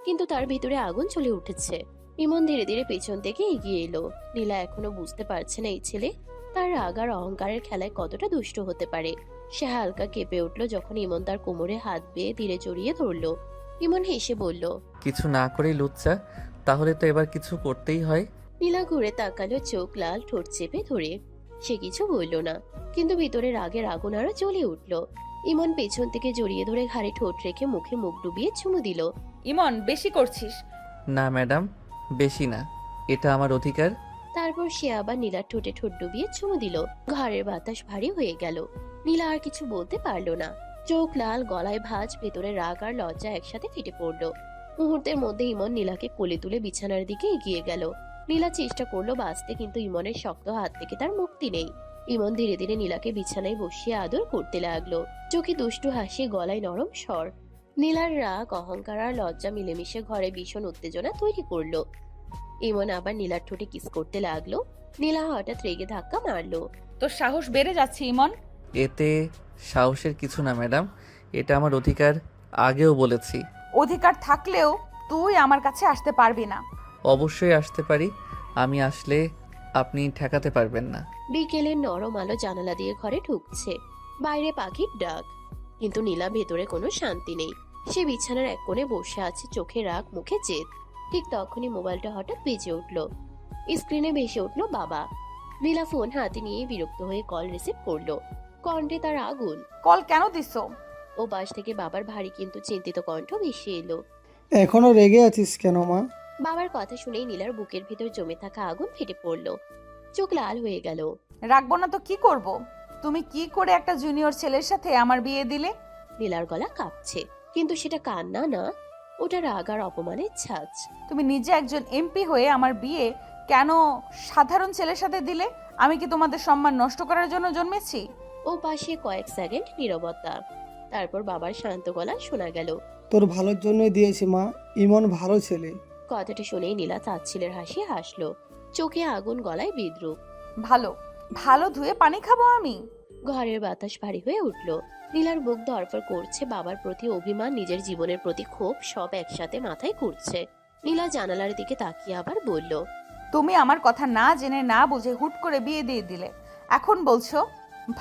Speaker 3: কিন্তু তার ভিতরে আগুন চলে উঠেছে। ইমন ধীরে ধীরে পেছন থেকে এগিয়ে এলো। নীলা এখনো বুঝতে পারছে না এই ছেলে তার রাগ আর অহংকারের খেলায় কতটা দুষ্ট হতে পারে। সে হালকা কেঁপে উঠলো যখন ইমন তার কোমরে হাত বেয়ে ধীরে জড়িয়ে ধরলো। ইমন হেসে বলল।
Speaker 2: কিছু না করেই লুচ্চা, তাহলে তো এবার কিছু করতেই হয়।
Speaker 3: নীলা ঘুরে তাকালো, চোখ লাল, ঠোঁট চেপে ধরে। সে কিছু বলল না, কিন্তু ভিতরে রাগের আগুন আরো জ্বলে উঠলো। ইমন পেছন থেকে জড়িয়ে ধরে ঘাড়ে ঠোঁট রেখে মুখে মুখ ডুবিয়ে চুমু দিল।
Speaker 1: ইমন, বেশি করছিস।
Speaker 2: না ম্যাডাম, বেশি না, এটা আমার অধিকার।
Speaker 3: তারপর সে আবার নীলার ঠোঁটে ঠোঁট ডুবিয়ে চুমু দিল। ঘরের বাতাস ভারী হয়ে গেল। নীলা আর কিছু বলতে পারলো না, চোখ লাল, গলায় ভাঁজ, ভেতরে রাগ আর লজ্জা একসাথে ফেটে পড়লো। মুহূর্তের মধ্যে ইমন নীলাকে কোলে তুলে বিছানার দিকে এগিয়ে গেল। নীলা চেষ্টা করলো বাঁচতে, কিন্তু ইমনের শক্ত হাত থেকে তার মুক্তি নেই। ইমন ধীরে ধীরে নীলাকে বিছানায় বসিয়ে আদর করতে লাগলো, চোখে দুষ্টু হাসি, গলায় নরম স্বর। নীলার রাগ, অহংকার আর লজ্জা মিলেমিশে ঘরে ভীষণ উত্তেজনা তৈরি করলো। ইমন আবার নীলার ঠোঁটে কিস করতে লাগলো। নীলা হঠাৎ রেগে ধাক্কা মারলো।
Speaker 1: তোর সাহস বেড়ে যাচ্ছে ইমন।
Speaker 2: এতে সাহসের কিছু না ম্যাডাম, এটা আমার অধিকার, আগেও বলেছি।
Speaker 1: অধিকার থাকলেও তুই আমার কাছে আসতে পারবি না।
Speaker 2: অবশ্যই আসতে পারি, আমি আসলে আপনি ঠেকাতে পারবেন না।
Speaker 3: বিকেলের নরম আলো জানালা দিয়ে ঘরে ঢুকছে, বাইরে পাখির ডাক, কিন্তু নীলা ভেতরে কোনো শান্তি নেই। সে বিছানার এক কোণে বসে আছে, চোখে রাগ, মুখে জেদ। ঠিক তখনই মোবাইলটা হঠাৎ বেজে উঠলো। স্ক্রিনে ভেসে উঠলো বাবা। নীলা ফোন হাতে নিয়ে বিরক্ত হয়ে কল রিসিভ করলো, কণ্ঠে তার আগুন।
Speaker 1: কল কেন দিছো?
Speaker 3: ও পাশ থেকে বাবার ভারী কিন্তু চিন্তিত কণ্ঠ ভেসে এলো।
Speaker 8: এখনো রেগে আছিস কেন মা?
Speaker 3: বাবার কথা শুনেই নীলার বুকের ভিতর জমে থাকা আগুন ফেটে পড়লো, চোখ লাল হয়ে গেল।
Speaker 1: রাখবো না তো কি করব? তুমি কি করে একটা জুনিয়র ছেলের সাথে আমার বিয়ে দিলে?
Speaker 3: নীলার গলা কাঁপছে, কিন্তু সেটা কান্না না, ওটা রাগ আর অপমানের ছাঁচ।
Speaker 1: তুমি নিজে একজন এমপি হয়ে আমার বিয়ে কেন সাধারণ ছেলের সাথে দিলে? আমি কি তোমাদের সম্মান নষ্ট করার জন্য জন্মেছি?
Speaker 3: ও পাশে কয়েক সেকেন্ড নীরবতা, তারপর বাবার শান্ত গলা শোনা গেল।
Speaker 8: তোর ভালোর জন্যই দিয়েছি মা, ইমন ভালো ছেলে।
Speaker 3: কথাটা শুনেই নীলা তাচ্ছিলের হাসি হাসলো, চোখে আগুন, গলায় বিদ্রুপ।
Speaker 1: ভালো ভালো ধুয়ে পানি খাবো আমি?
Speaker 3: ঘরের বাতাস ভারী হয়ে উঠল। নীলার বুক ধড়ফড় করছে, বাবার প্রতি অভিমান, নিজের জীবনের প্রতি ক্ষোভ, সব একসাথে মাথায় ঘুরছে। নীলা জানালার দিকে তাকিয়ে আবার বলল।
Speaker 1: তুমি আমার কথা না জেনে না বুঝে হুট করে বিয়ে দিয়ে দিলে, এখন বলছো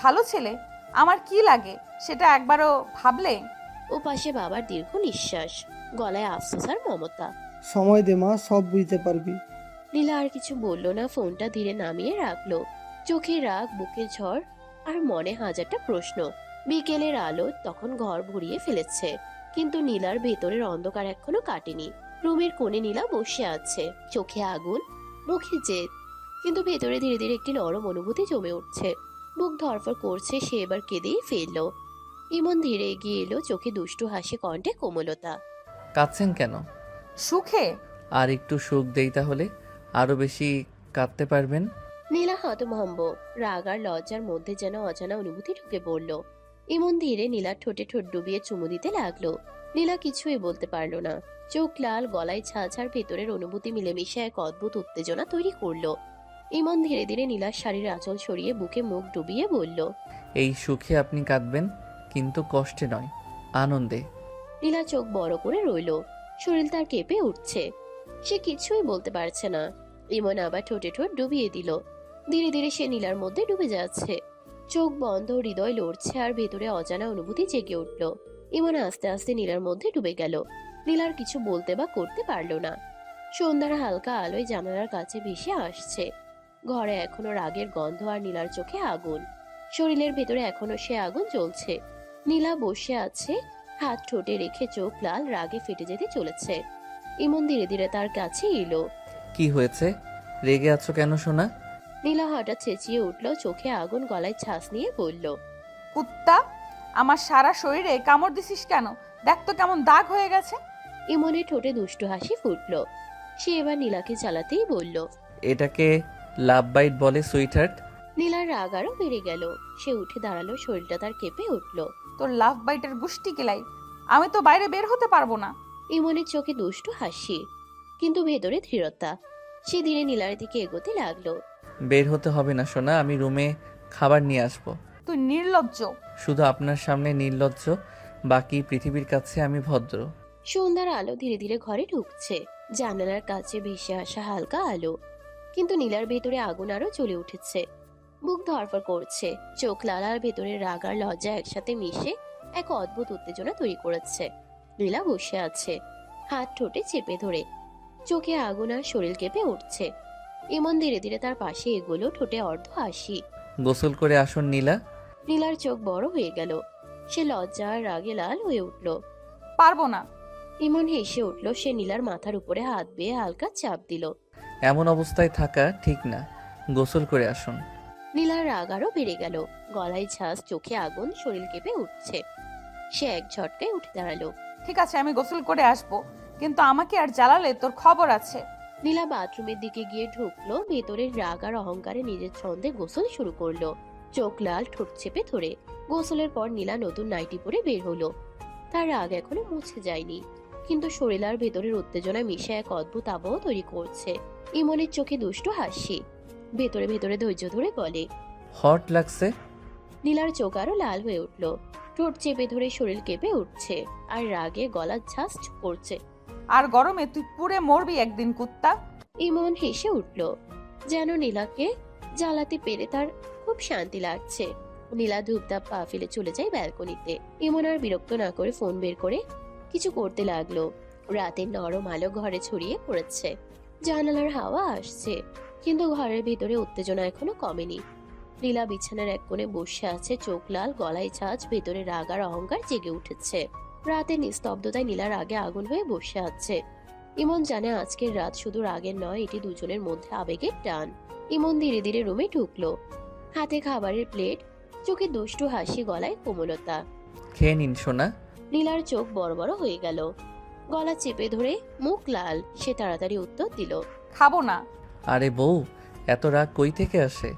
Speaker 1: ভালো ছেলে। আমার কি লাগে সেটা একবারও ভাবলে?
Speaker 3: ও পাশে বাবার দীর্ঘ নিঃশ্বাস, গলায় আফসোস আর মমতা।
Speaker 8: সময় দে মা, সব বুঝতে পারবি।
Speaker 3: নীলা আর কিছু বলল না, ফোনটা ধীরে নামিয়ে রাখলো। চোখে রাগ, বুকে ঝড় আর মনে হাজারটা প্রশ্ন। বিকেলের আলো তখন ঘর ভরিয়ে ফেলেছে, কিন্তু নীলার ভেতরের অন্ধকার এখনো কাটেনি। রুমের কোণে নীলা বসে আছে, চোখে আগুন, মুখে জেদ, কিন্তু ভেতরে ধীরে ধীরে একটি নরম অনুভূতি জমে উঠছে। বুক ধরফর করছে, সে এবার কেঁদেই ফেললো। ইমন ধীরে এগিয়ে এলো, চোখে দুষ্টু হাসি, কণ্ঠে কোমলতা।
Speaker 2: কাঁদছেন কেন?
Speaker 1: সুখে।
Speaker 2: আর একটু সুখ দেই তাহলে আরো বেশি কাঁদতে পারবেন।
Speaker 3: নীলা হতভম্ব, রাগ আর লজ্জার মধ্যে যেন অজানা অনুভূতি ঢুকে পড়ল। ইমন ধীরে নীলার ঠোঁটে ঠোঁট ডুবিয়ে চুমু দিতে লাগলো। নীলা কিছুই বলতে পারলো না। চোখ লাল, গলায় ছাঁচ আর ভেতরের অনুভূতি মিলেমিশে এক অদ্ভুত উত্তেজনা তৈরি করলো। ইমন ধীরে ধীরে নীলার শাড়ির আঁচল সরিয়ে বুকে মুখ ডুবিয়ে বলল,
Speaker 2: এই সুখে আপনি কাঁদবেন, কিন্তু কষ্টে নয়, আনন্দে।
Speaker 3: নীলা চোখ বড় করে রইল, শরীর তার কেঁপে উঠছে। সে কিছুই বলতে পারছে না। ইমন আবার ঠোঁটে ঠোঁট ডুবিয়ে দিল। ধীরে ধীরে সে নীলার মধ্যে ডুবে যাচ্ছে। চোখ বন্ধ, হৃদয় লড়ছে আর ভেতরে অজানা অনুভূতি জেগে উঠল। ইমন আস্তে আস্তে নীলার মধ্যে ডুবে গেল। নীলার কিছু বলতে বা করতে পারল না। সন্ধ্যার হালকা আলোয় জানালার কাছে ভেসে আসছে। ঘরে এখনো রাগের গন্ধ আর নীলার চোখে আগুন। শরীরের ভেতরে এখনো সে আগুন জ্বলছে। নীলা বসে আছে, হাত ঠোঁটে রেখে, চোখ লাল, রাগে ফেটে যেতে চলেছে। ইমন ধীরে ধীরে তার কাছে এলো।
Speaker 2: কি হয়েছে? রেগে আছো কেন সোনা?
Speaker 3: নীলা হঠাৎ চেঁচিয়ে উঠল, চোখে আগুন, গলায় ছাঁচ নিয়ে বলল,
Speaker 1: কুত্তা, আমার সারা শরীরে কামড় দিছিস কেন? দেখ তো কেমন দাগ হয়ে গেছে।
Speaker 3: ইমনের ঠোঁটে দুষ্টু হাসি ফুটল। সে এবার নীলাকে চালাতেই বলল।
Speaker 2: এটাকে লাভ বাইট বলে সুইটহার্ট।
Speaker 3: নীলার রাগ আরো বেড়ে গেল। সে উঠে দাঁড়ালো, শরীরটা তার কেঁপে উঠল।
Speaker 1: তোর লাভ বাইটের গুষ্টি কিলাই, আমি তো বাইরে বের হতে পারবো না।
Speaker 3: ইমনের চোখে দুষ্টু হাসি, কিন্তু ভেতরে দৃঢ়তা। সে ধীরে নীলার দিকে এগোতে লাগলো।
Speaker 2: বের হতে হবে না সোনা, আমি রুমে খাবার নিয়ে আসবো।
Speaker 1: তুই নির্লজ্জ।
Speaker 2: শুধু আপনার সামনে নির্লজ্জ, বাকি পৃথিবীর কাছে আমি ভদ্র।
Speaker 3: সন্ধ্যার আলো ধীরে ধীরে ঘরে ঢুকছে। জানালার কাছে ভেসে আসা হালকা আলো, কিন্তু নীলার ভেতরে আগুন আরো জ্বলে উঠেছে। বুক ধরফর করছে, চোখ লাল আর ভেতরে রাগ আর লজ্জা একসাথে মিশে এক অদ্ভুত উত্তেজনা তৈরি করেছে। নীলা বসে আছে, হাত ঠোঁটে চেপে ধরে, চোখে আগুন আর শরীর কেঁপে উঠছে। ইমন ধীরে ধীরে তার পাশে এগোলো, ঠোঁটে অর্ধ হাসি।
Speaker 2: গোসল করে আসুন নীলা।
Speaker 3: নীলার চোখ বড় হয়ে গেল। সে লজ্জা আর রাগে লাল হয়ে উঠল।
Speaker 1: পারবো না।
Speaker 3: ইমন হেসে উঠল। সে নীলার মাথার উপরে হাত বেয়ে হালকা চাপ দিল।
Speaker 2: এমন অবস্থায় থাকা ঠিক না, গোসল করে আসুন।
Speaker 3: নীলার রাগ আরো বেড়ে গেল। গলায় ছাঁচ, চোখে আগুন, শরীর কেঁপে উঠছে। সে এক ঝটকায় উঠে দাঁড়ালো।
Speaker 1: ঠিক আছে, আমি গোসল করে আসবো, কিন্তু আমাকে আর জ্বালালে তোর খবর আছে।
Speaker 3: নীলা বাথরুমের দিকে গিয়ে ঢুকলো। ভেতরের রাগ আর অহংকারে নিজের ছন্দে গোসল শুরু করলো। চোখ লাল, ঠোঁট চেপে ধরে। গোসলের পর নীলা নতুন নাইটি পরে বের হলো। তার রাগ এখনো মুছে যায়নি, কিন্তু শরীর আর ভেতরের উত্তেজনা মিশে এক অদ্ভুত আবহ তৈরি করছে। ইমনের চোখে দুষ্টু হাসি, ভেতরে ভেতরে ধৈর্য ধরে বলে,
Speaker 2: হট লাগছে।
Speaker 3: নীলার চোখ আরো লাল হয়ে উঠল। ঠোঁট চেপে ধরে শরীর কেঁপে উঠছে, আর রাগে গলার ঝাঁস করছে।
Speaker 1: আর গরমে তুই পুড়ে মরবি একদিন, কুত্তা।
Speaker 3: ইমন হেসে উঠল, যেন নীলাকে জ্বালাতে পেরে তার খুব শান্তি লাগছে। নীলা ধূপধাপ পা ফেলে চলে যায় ব্যালকনিতে। ইমন আর বিরক্ত না করে ফোন বের করে কিছু করতে লাগলো। রাতের নরম আলো ঘরে ছড়িয়ে পড়েছে। জানালার হাওয়া আসছে, কিন্তু ঘরের ভিতরে উত্তেজনা এখনো কমেনি। নীলা বিছানার এক কোণে বসে আছে, চোখ লাল, গলায় ছাঁচ, ভেতরে রাগ আর অহংকার জেগে উঠেছে। রাতের নিস্তব্ধতায় নীলার আগে আগুন হয়ে বসে আছে। ইমন জানে আজকের রাত শুধু রাগের নয়, এটি দুজনের মধ্যে আবেগের টান। ইমন ধীরে ধীরে রুমে ঢুকলো, হাতে খাবারের প্লেট, চোখে দুষ্টু হাসি, গলায় কোমলতা।
Speaker 2: খেয়ে নিন সোনা।
Speaker 3: নীলার চোখ বড় বড় হয়ে গেল, গলা চেপে ধরে, মুখ লাল। সে তাড়াতাড়ি উত্তর দিল,
Speaker 1: খাবো না।
Speaker 2: আরে বউ, এত রাগ কই থেকে আসে?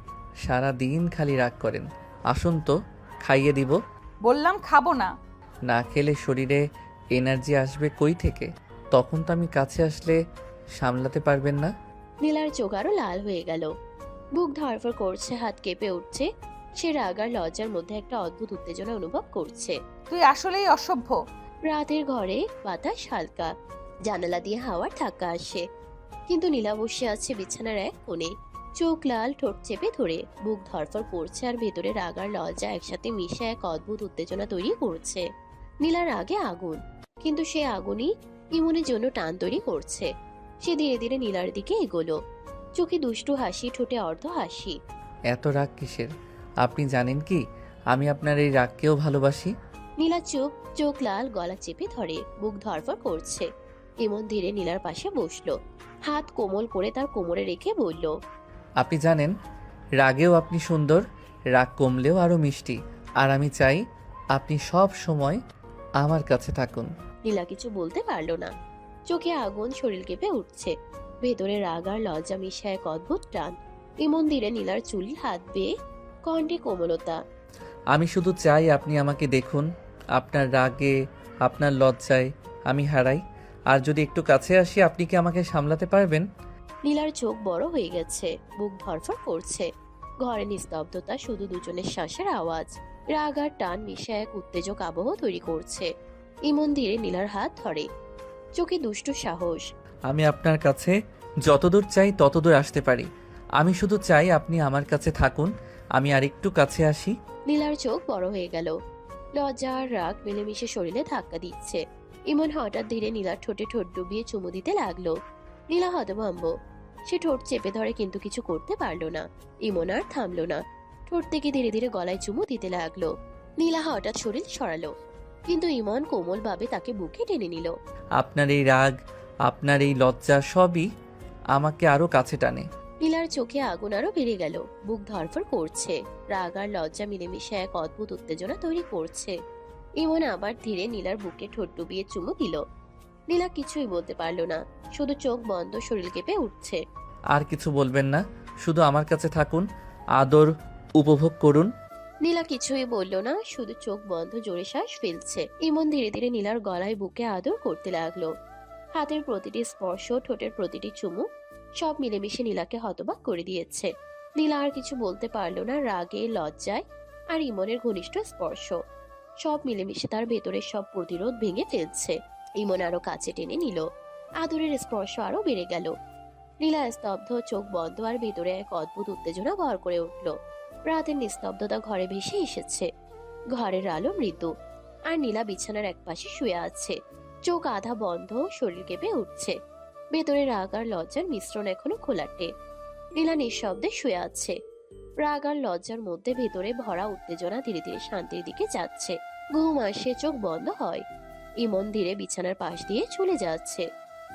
Speaker 2: সারা দিন খালি রাগ করেন। আসুন তো, খাইয়ে দিব।
Speaker 1: বললাম খাবো না।
Speaker 2: না খেলে শরীরে এনার্জি আসবে কই থেকে? তখন তো আমি কাছে আসলে সামলাতে পারবেন না।
Speaker 3: নীলার চোখ আরো লাল হয়ে গেল, বুক ধরফর করছে, হাত কেঁপে উঠছে। সে রাগ আর লজ্জার মধ্যে একটা অদ্ভুত উত্তেজনা অনুভব করছে।
Speaker 1: তুই আসলেই অসভ্য।
Speaker 3: রাতের ঘরে বাতাস হালকা, জানালা দিয়ে হাওয়ার ধাক্কা আসে, কিন্তু নীলা বসে আছে বিছানার এক কোণে, চোখ লাল, ঠোঁট চেপে ধরে, বুক ধরফর করছে, আর ভেতরে রাগ আর লজ্জা একসাথে মিশে এক অদ্ভুত উত্তেজনা তৈরি করছে। নীলার রাগে আগুন, কিন্তু সে আগুনই ইমনের জন্য টান তৈরি করছে। সে ধীরে ধীরে নীলার দিকে এগোলো, চোখে দুষ্টু হাসি, ঠোঁটে অর্ধ হাসি।
Speaker 2: এত রাগ কিসের? আপনি জানেন কি, আমি আপনার এই রাগকেও ভালোবাসি।
Speaker 3: নীলা চোখ লাল, গলা চেপে ধরে, বুক ধরফর করছে। ইমন ধীরে নীলার পাশে বসলো, হাত কোমল করে তার কোমরে রেখে বলল,
Speaker 2: আপনি জানেন, রাগেও আপনি সুন্দর, রাগ কমলেও আরও মিষ্টি। আর আমি চাই আপনি সব সময় আমার কাছে থাকুন।
Speaker 3: নীলা কিছু বলতে পারলো না। চোখে আগুন, শরীর কেঁপে উঠছে। ভেতরে রাগ আর লজ্জা মিশে এক অদ্ভুত টান। ইমন ধীরে নীলার চুল হাত বেয়ে, কণ্ঠে কোমলতা।
Speaker 2: আমি শুধু চাই আপনি আমাকে দেখুন, আপনার রাগে, আপনার লজ্জায় আমি হারাই। আর যদি একটু কাছে আসি, আপনি কি আমাকে সামলাতে পারবেন?
Speaker 3: নীলার চোখ বড় হয়ে গেছে, বুক ধরফর করছে। ঘরে নিস্তব্ধতা, শুধু দুজনের শ্বাসের আওয়াজ। রাগ আর টান মিশে এক উত্তেজক আবহ তৈরি করছে। ইমন ধীরে নীলার হাত ধরে, চোখে দুষ্টু সাহস।
Speaker 2: আমি আপনার কাছে যতদূর চাই ততদূর আসতে পারি। আমি শুধু চাই আপনি আমার কাছে থাকুন। আমি আরেকটু কাছে আসি।
Speaker 3: নীলার চোখ বড় হয়ে গেল। লজ্জা আর রাগ মিলেমিশে শরীরে ধাক্কা দিচ্ছে। ইমন হঠাৎ ধীরে নীলার ঠোঁটে ঠোঁট ডুবিয়ে চুমু দিতে লাগলো। নীলা হতভম্ব। সে ঠোঁট চেপে ধরে কিন্তু কিছু করতে পারলো না। ইমন আর থামলো না, ঠোঁট থেকে ধীরে ধীরে গলায় চুমু দিতে লাগলো। নীলা হঠাৎ শরীর সরালো, কিন্তু ইমন কোমল ভাবে তাকে বুকে টেনে নিল।
Speaker 2: আপনার এই রাগ, আপনার এই লজ্জা সবই আমাকে আরও কাছে টানে।
Speaker 3: নীলার চোখে আগুন আরো বেড়ে গেল, বুক ধরফর করছে। রাগ আর লজ্জা মিলেমিশে এক অদ্ভুত উত্তেজনা তৈরি করছে। ইমন আবার ধীরে নীলার বুকে ঠোঁট ডুবিয়ে চুমু দিল। নীলা কিছুই বলতে পারলো না, শুধু চোখ বন্ধ, শরীর কেঁপে উঠছে।
Speaker 2: আর কিছু বলবেন না, শুধু আমার কাছে থাকুন, আদর উপভোগ করুন।
Speaker 3: নীলা কিছুই বলল না, শুধু চোখ বন্ধ, জোরে শ্বাস ফেলছে। ইমন ধীরে ধীরে নীলার গলায় বুকে আদর করতে লাগলো। হাতের প্রতিটি স্পর্শ, ঠোঁটের প্রতিটি চুমু, সব মিলেমিশে নীলাকে হতবাক করে দিয়েছে। নীলা আর কিছু বলতে পারলো না। রাগে, লজ্জায় আর ইমনের ঘনিষ্ঠ স্পর্শ সব মিলেমিশে তার ভেতরের সব প্রতিরোধ ভেঙে ফেলছে। ইমন আরো কাছে টেনে নিল, আদরের স্পর্শ আরো বেড়ে গেল। নীলা স্তব্ধ, চোখ বন্ধ, আর ভেতরে এক অদ্ভুত উত্তেজনা ভর করে উঠল। রাতের নিস্তব্ধতা ঘরে ভেসে এসেছে। ঘরের আলো মৃদু, আর নীলা বিছানার একপাশে শুয়ে আছে, চোখ আধা বন্ধ, শরীর কেঁপে উঠছে। ভেতরে রাগ আর লজ্জার মিশ্রণ এখনো খোলাটে। নীলা নিঃশব্দে শুয়ে আছে। রাগ আর লজ্জার মধ্যে ভেতরে ভরা উত্তেজনা ধীরে ধীরে শান্তির দিকে যাচ্ছে। ঘুম আসে, চোখ বন্ধ হয়। ইমন ধীরে বিছানার পাশ দিয়ে চলে যাচ্ছে।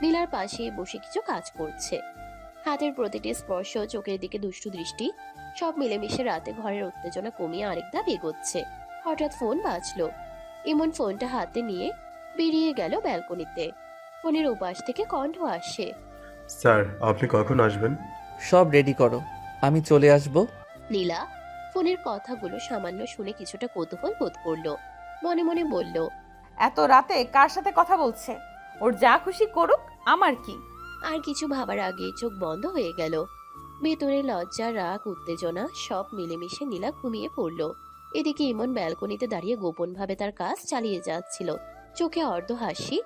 Speaker 3: নীলার পাশে বসে কিছু কাজ করছে। হাতের প্রতিটি স্পর্শ, চোখের দিকে দুষ্টু দৃষ্টি, সব মিলেমিশে রাতে ঘরের উত্তেজনা কমিয়ে আরেক ধাপ এগোচ্ছে। হঠাৎ ফোন বাজলো। ইমন ফোনটা হাতে নিয়ে বেরিয়ে গেল ব্যালকনিতে। ফোনের উপাস থেকে কণ্ঠ আসে।
Speaker 9: স্যার, আপনি কখন আসবেন?
Speaker 2: সব রেডি করো, আমি চলে আসব।
Speaker 3: নীলা ফোনের কথাগুলো সামান্য শুনে কিছুটা কৌতূহল বোধ করলো। মনে মনে বলল,
Speaker 1: এত রাতে কার সাথে কথা বলছে? ওর যা খুশি করুক, আমার কি?
Speaker 3: আর কিছু ভাবার আগে চোখ বন্ধ হয়ে গেল। ভেতরে লজ্জা, রাগ, উত্তেজনা সব মিলেমিশে নীলা ঘুমিয়ে পড়ল। এদিকে ইমন ব্যালকনিতে দাঁড়িয়ে গোপন ভাবে তার কাজ চালিয়ে যাচ্ছিল। চোখে অর্ধ হাসি,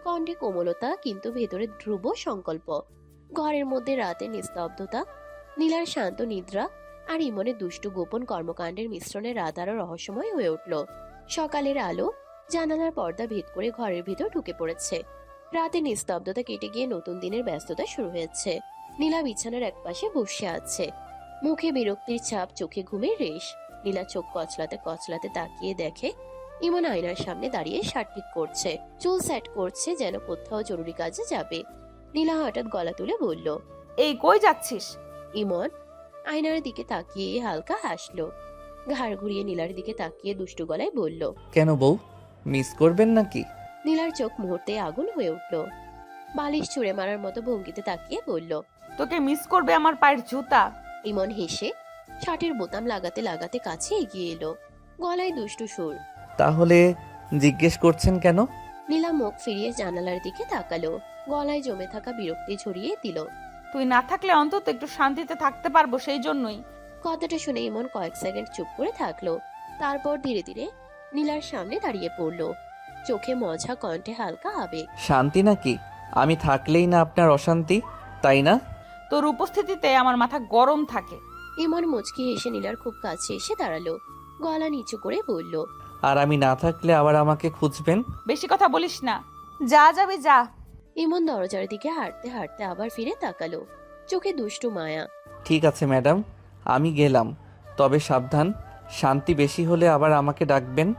Speaker 3: কণ্ঠে কোমলতা, কিন্তু ভেতরে ধ্রুব সংকল্প। ঘরের মধ্যে রাতে নিস্তব্ধতা, নীলার শান্ত নিদ্রা আর ইমনের দুষ্টু গোপন কর্মকাণ্ডের মিশ্রণে রাত আরো রহস্যময় হয়ে উঠল। সকালের আলো জানালার পর্দা ভেদ করে ঘরের ভিতর ঢুকে পড়েছে। রাতে নিস্তব্ধতা কেটে গিয়ে নতুন দিনের ব্যস্ততা শুরু হয়েছে। নীলা বিছানার একপাশে বসে আছে, মুখে বিরক্তির ছাপ, চোখে ঘুমের রেশ। নীলা চোখ কচলাতে কচলাতে তাকিয়ে দেখে ইমন আয়নার সামনে দাঁড়িয়ে শার্ট ঠিক করছে, চুল সেট করছে, যেন কোথাও জরুরি কাজে যাবে। নীলা হঠাৎ গলা তুলে বলল,
Speaker 1: এই কই যাচ্ছিস?
Speaker 3: ইমন আয়নার দিকে তাকিয়ে হালকা হাসলো। ঘাড় ঘুরিয়ে নীলার দিকে তাকিয়ে দুষ্টু গলায় বলল,
Speaker 2: কেন বউ, মিস করবেন নাকি?
Speaker 3: নীলার চোখ মুহূর্তে আগুন হয়ে উঠল। বালিশ ছুঁড়ে মারার মতো ভঙ্গিতে তাকিয়ে বলল,
Speaker 1: তোকে মিস করবে আমার পায়ের জুতা।
Speaker 3: ইমন হেসে শার্টের বোতাম লাগাতে লাগাতে কাছে এগিয়ে এলো, গলায় দুষ্টু সুর।
Speaker 2: তাহলে জিজ্ঞেস করছেন কেন?
Speaker 3: নীলা মুখ ফিরিয়ে জানালার দিকে তাকালো, গলায় জমে থাকা বিরক্তি ঝরিয়ে দিল।
Speaker 1: তুই না থাকলে অন্তত একটু শান্তিতে থাকতে পারবো, সেই জন্যই।
Speaker 3: কথাটা শুনে ইমন কয়েক সেকেন্ড চুপ করে থাকলো। তারপর ধীরে ধীরে নীলার সামনে দাঁড়িয়ে পড়লো, চোখে মজা, কণ্ঠে হালকা আবেগ।
Speaker 2: শান্তি নাকি? আমি থাকলেই না আপনার অশান্তি, তাই না?
Speaker 1: তোর উপস্থিতিতে আমার মাথা গরম থাকে।
Speaker 3: ইমন মুচকি হেসে নীলার খুব কাছে এসে দাঁড়ালো, গলা নিচু করে বলল,
Speaker 2: আর আমি না থাকলে আবার আমাকে খুঁজবেন?
Speaker 1: বেশি কথা বলিস না, যা যাবি যা।
Speaker 3: ইমন দরজার দিকে হাঁটতে হাঁটতে আবার ফিরে তাকালো, চোখে দুষ্টু মায়া।
Speaker 2: ঠিক আছে ম্যাডাম, আমি গেলাম, তবে সাবধান, শান্তি বেশি হলে আবার আমাকে ডাকবেন।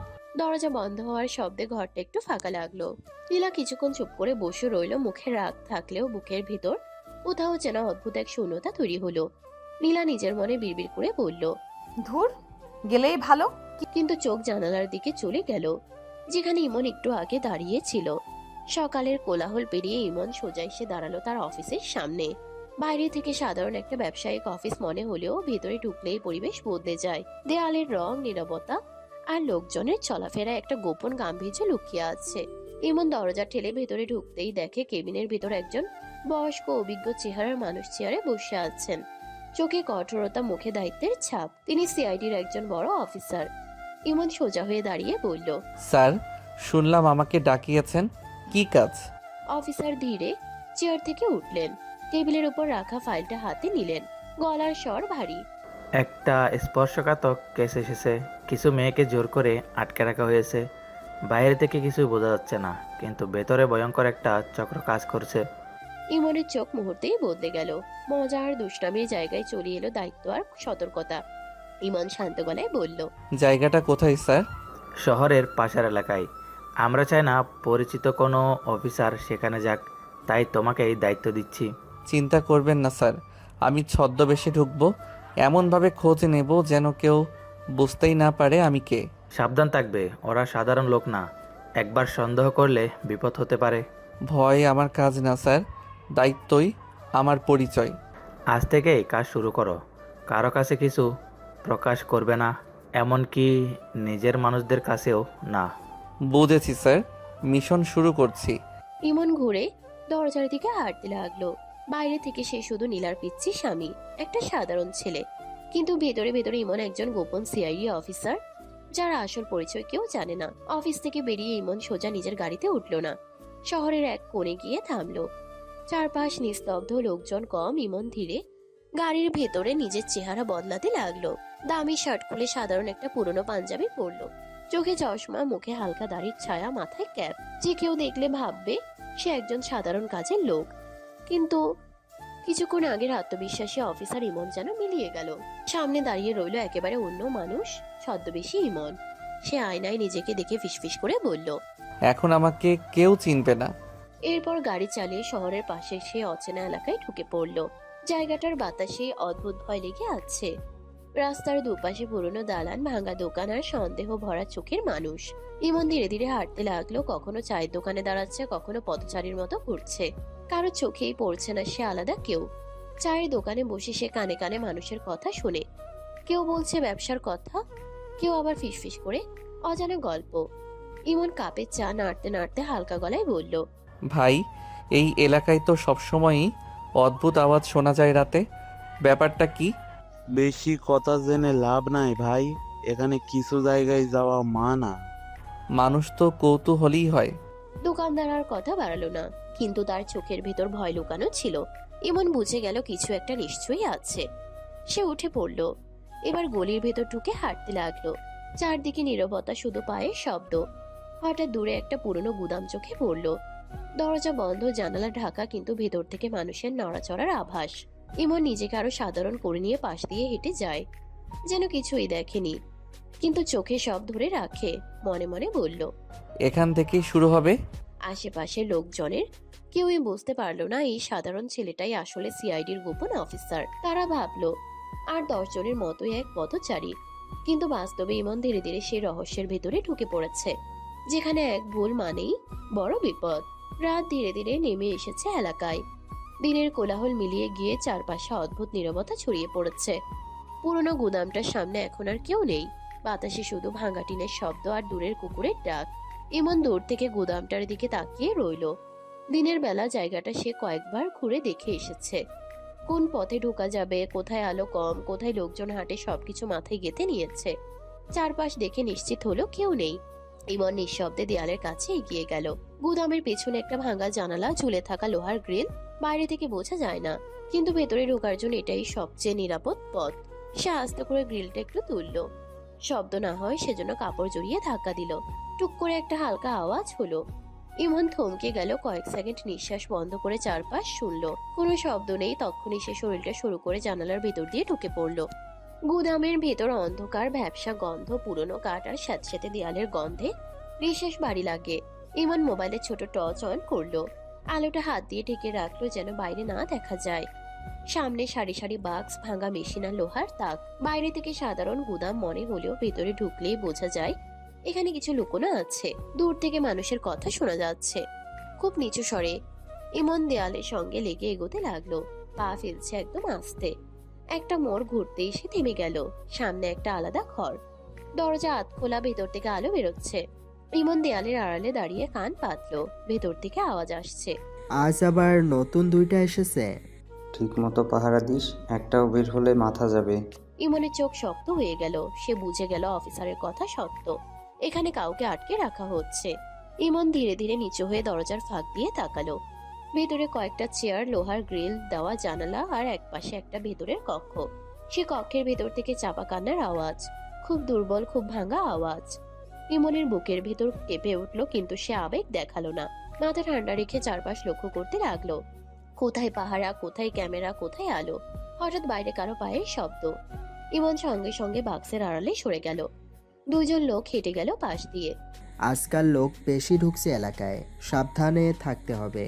Speaker 3: দরজা বন্ধ হওয়ার শব্দে ঘরটা একটু ফাঁকা লাগলো। নীলা কিছুক্ষণ চুপ করে বসে রইল, মুখে রাগ থাকলেও বুকের ভিতর কোথাও যেন অদ্ভুত এক শূন্যতা তৈরি হলো। নীলা নিজের মনে বিড়বিড় করে বলল,
Speaker 1: ধুর, গেলেই ভালো।
Speaker 3: কিন্তু চোখ জানালার দিকে চলে গেল, যেখানে ইমন একটু আগে দাঁড়িয়ে ছিল। সকালের কোলাহল পেরিয়ে ইমন সোজা এসে দাঁড়ালো তার অফিসের সামনে। বাইরে থেকে সাধারণ একটা ব্যবসায়িক অফিস মনে হলেও ভেতরে ঢুকলেই পরিবেশ বদলে যায়। দেয়ালের রং, নীরবতা আর লোকজনের চলাফেরা একটা গোপন গাম্ভীর্য লুকিয়ে আছে। ইমন দরজা ঠেলে ভেতরে ঢুকতেই দেখে কেবিনের ভেতর একজন বয়স্ক অভিজ্ঞ চেহারার মানুষ চেয়ারে বসে আছেন। চোখে কঠোরতা, মুখে দায়িত্বের ছাপ। তিনি সিআইডির একজন বড় অফিসার। ইমন সোজা হয়ে দাঁড়িয়ে বলল,
Speaker 2: স্যার, শুনলাম আমাকে ডাকিয়েছেন, কি কাজ?
Speaker 3: অফিসার ধীরে চেয়ার থেকে উঠলেন, টেবিলের উপর রাখা ফাইলটা হাতে নিলেন। গলার স্বর ভারী।
Speaker 10: একটা স্পর্শকাতর কেস এসেছে। কিছু মেয়েকে জোর করে আটকে রাখা হয়েছে। বাইরে থেকে কিছুই বোঝা যাচ্ছে না, কিন্তু ভেতরে ভয়ঙ্কর একটা চক্র কাজ করছে।
Speaker 3: ইমনের চোখ মুহূর্তেই বদলে গেল। মজা আর দুষ্টামির জায়গায় চলে এলো দায়িত্ব আর সতর্কতা। ইমন শান্ত গলায় বলল,
Speaker 2: জায়গাটা কোথায় স্যার?
Speaker 10: শহরের পাশের এলাকায়। আমরা চাই না পরিচিত কোনো অফিসার সেখানে যাক, তাই তোমাকে এই দায়িত্ব দিচ্ছি।
Speaker 2: চিন্তা করবেন না স্যার, আমি ছদ্মবেশে ঢুকবো, এমনভাবে খোঁজ নেব যেন কেউ বুঝতেই না পারে আমি কে।
Speaker 10: সাবধান থাকবে, ওরা সাধারণ লোক না। একবার সন্দেহ করলে বিপদ হতে পারে।
Speaker 2: ভয় আমার কাজ না স্যার, দায়িত্বই আমার পরিচয়।
Speaker 10: আজ থেকেই কাজ শুরু করো। কারো কাছে কিছু প্রকাশ করবে না, এমনকি নিজের মানুষদের কাছেও না।
Speaker 2: বুঝেছি স্যার, মিশন শুরু করছি।
Speaker 3: ইমন ঘুরে দরজার দিকে হাঁটতে লাগলো। বাইরে থেকে সে শুধু নীলার পিচ্ছি স্বামী, একটা সাধারণ ছেলে। কিন্তু ভেতরে ভেতরে ইমন একজন গোপন সিআইডি অফিসার, যার আসল পরিচয় কেউ জানে না। অফিস থেকে বেরিয়ে ইমন সোজা নিজের গাড়িতে উঠলো না, শহরের এক কোণে গিয়ে থামলো। চারপাশ নিস্তব্ধ, লোকজন কম। ইমন ধীরে গাড়ির ভেতরে নিজের চেহারা বদলাতে লাগলো। দামি শার্ট খুলে সাধারণ একটা পুরনো পাঞ্জাবি পরলো। চোখে চশমা, মুখে হালকা দাড়ির ছায়া, মাথায় ক্যাপ। যে কেউ দেখলে ভাববে সে একজন সাধারণ কাজের লোক। কিন্তু কিছুক্ষণ আগের আত্মবিশ্বাসী অফিসার ইমন যেন মিলিয়ে গেল। সামনে দাঁড়িয়ে রইল একেবারে অন্য মানুষ, ছদ্মবেশী ইমন। সে আয়নায় নিজেকে দেখে ফিসফিস করে বলল,
Speaker 2: এখন আমাকে কেউ চিনবে না।
Speaker 3: এরপর গাড়ি চালিয়ে শহরের পাশে সে অচেনা এলাকায় ঢুকে পড়ল। জায়গাটার বাতাসে অদ্ভুত ভয় লেগে আছে। রাস্তার দুপাশে পুরনো দালান, ভাঙা দোকান আর সন্দেহ ভরা চোখের মানুষ। ইমন ধীরে ধীরে হাঁটতে লাগলো। কখনো চায়ের দোকানে দাঁড়াচ্ছে, কখনো পথচারীর মতো ঘুরছে। কারো চোখেই পড়ছে না সে আলাদা কেউ। চায়ের দোকানে বসে সে কানে কানে মানুষের কথা শুনে। কেউ বলছে ব্যবসার কথা, কেউ আবার ফিসফিস করে অজানা গল্প। ইমন কাপের চা নাড়তে নাড়তে হালকা গলায় বলল,
Speaker 2: ভাই, এই এলাকায় তো সবসময়ই অদ্ভুত আওয়াজ শোনা যায় রাতে, ব্যাপারটা কি?
Speaker 11: বেশি কথা জেনে লাভ নাই ভাই, এখানে কিছু জায়গায় যাওয়া মানা।
Speaker 2: মানুষ তো কৌতূহলী হয়।
Speaker 3: দোকানদার আর কথা বাড়ালো না, কিন্তু তার চোখের ভেতর ভয় লুকানো ছিল। ইমন বুঝে গেল কিছু একটা নিশ্চয়ই আছে। সে উঠে পড়ল। এবার গলির ভেতর ঢুকে হাঁটতে লাগলো। চারদিকে নীরবতা, শুধু পায়ের শব্দ। হঠাৎ দূরে একটা পুরনো গুদাম চোখে পড়ল। দরজা বন্ধ, জানালা ঢাকা, কিন্তু ভেতর থেকে মানুষের নড়াচড়ার আভাস। ইমন নিজেকে আরো সাধারণ করে নিয়ে পাশ দিয়ে হেঁটে যায়, যেন কিছুই দেখেনি, কিন্তু চোখে সব ধরে রাখে। মনে মনে বলল,
Speaker 2: এখান থেকেই শুরু হবে।
Speaker 3: আশেপাশে লোকজনের কেউই বুঝতে পারলো না এই সাধারণ ছেলেটাই আসলে সিআইডির গোপন অফিসার। তারা ভাবলো আর 10 জনের মতোই এক পথচারী, কিন্তু বাস্তবে ইমন ধীরে ধীরে সেই রহস্যের ভেতরে ঢুকে পড়েছে, যেখানে এক ভুল মানেই বড় বিপদ। রাত ধীরে ধীরে নেমে এসেছে এলাকায়। দিনের কোলাহল মিলিয়ে গিয়ে চারপাশে অদ্ভুত নীরবতা ছড়িয়ে পড়েছে। পুরনো গুদামটার সামনে এখন আর কেউ নেই। বাতাসে শুধু ভাঙা টিনের শব্দ আর দূরের কুকুরের ডাক। ইমন দূর থেকে গুদামটার দিকে তাকিয়ে রইল। দিনের বেলা জায়গাটা সে কয়েকবার ঘুরে দেখে এসেছে। কোন পথে ঢোকা যাবে, কোথায় আলো কম, কোথায় লোকজন হাঁটে, সবকিছু মাথায় গেঁথে নিয়েছে। চারপাশ দেখে নিশ্চিত হলো কেউ নেই। ইমন নিঃশব্দে দেয়ালের কাছে এগিয়ে গেল। গুদামের পেছনে একটা ভাঙা জানালা, ঝুলে থাকা লোহার গ্রিল। বাইরে থেকে বোঝা যায় না, কিন্তু ভেতরে ঢোকার জন্য এটাই সবচেয়ে নিরাপদ পথ। সে আস্তে করে গ্রিলটা একটু তুললো, শব্দ না হয় সেজন্য কাপড় জড়িয়ে ধাক্কা দিল। টুক করে একটা হালকা আওয়াজ হলো। ইমন থমকে গেল। কয়েক সেকেন্ড নিঃশ্বাস বন্ধ করে চারপাশ শুনলো। কোনো শব্দ নেই। তখনই সে শরীরটা শুরু করে জানালার ভেতর দিয়ে ঢুকে পড়লো। গুদামের ভেতর অন্ধকার, ভ্যাপসা গন্ধ, পুরনো কাঠ আর স্যাঁতস্যাঁতে দেয়ালের গন্ধে নিঃশ্বাস ভারী লাগে। ইমন মোবাইলের ছোট টর্চ অন করলো। আলোটা হাত দিয়ে ঢেকে রাখলো যেন বাইরে না দেখা যায়। সামনে সারি সারি বাক্স, ভাঙা মেশিন আর লোহার তাক। বাইরে থেকে সাধারণ গুদাম মনে হলেও ভেতরে ঢুকলেই বোঝা যায় এখানে কিছু লুকোনো আছে। দূর থেকে মানুষের কথা শোনা যাচ্ছে খুব নিচু স্বরে। ইমন দেয়ালের সঙ্গে লেগে এগোতে লাগলো, পা ফেলছে একদম আস্তে। একটা মোড় ঘুরতে এসে থেমে গেল। সামনে একটা আলাদা ঘর, দরজা আধ খোলা, ভেতর থেকে আলো বেরোচ্ছে। ইমন দেয়ালের আড়ালে দাঁড়িয়ে কান পাতলো, ভেতর থেকে আওয়াজ আসছে।
Speaker 12: আজ আবার নতুন দুইটা এসেছে।
Speaker 13: ঠিক মতো পাহারা দিস, একটাও বের হলে মাথা যাবে।
Speaker 3: ইমনের চোখ শক্ত হয়ে গেল। সে বুঝে গেল অফিসারের কথা সত্য, এখানে কাউকে আটকে রাখা হচ্ছে। ইমন ধীরে ধীরে নিচু হয়ে দরজার ফাঁক দিয়ে তাকালো। ভেতরে কয়েকটা চেয়ার, লোহার গ্রিল দেওয়া জানালা আর একপাশে একটা ভেতরের কক্ষ। সে কক্ষের ভেতর থেকে চাপা কান্নার আওয়াজ, খুব দুর্বল, খুব ভাঙা আওয়াজ। ইমনের বুকের ভেতর কেঁপে উঠলো, কিন্তু সে আবেগ দেখালো না। মাথা ঠান্ডা রেখে চারপাশ লক্ষ্য করতে লাগলো। কোথায় পাহারা, কোথায় ক্যামেরা, কোথায় আলো। হঠাৎ বাইরে কারো পায়ের শব্দ। ইমন সঙ্গে সঙ্গে বাক্সের আড়ালে সরে গেল। দুইজন লোক হেঁটে গেল পাশ দিয়ে।
Speaker 12: আজকাল লোক বেশি ঢুকছে এলাকায়, সাবধানে থাকতে হবে।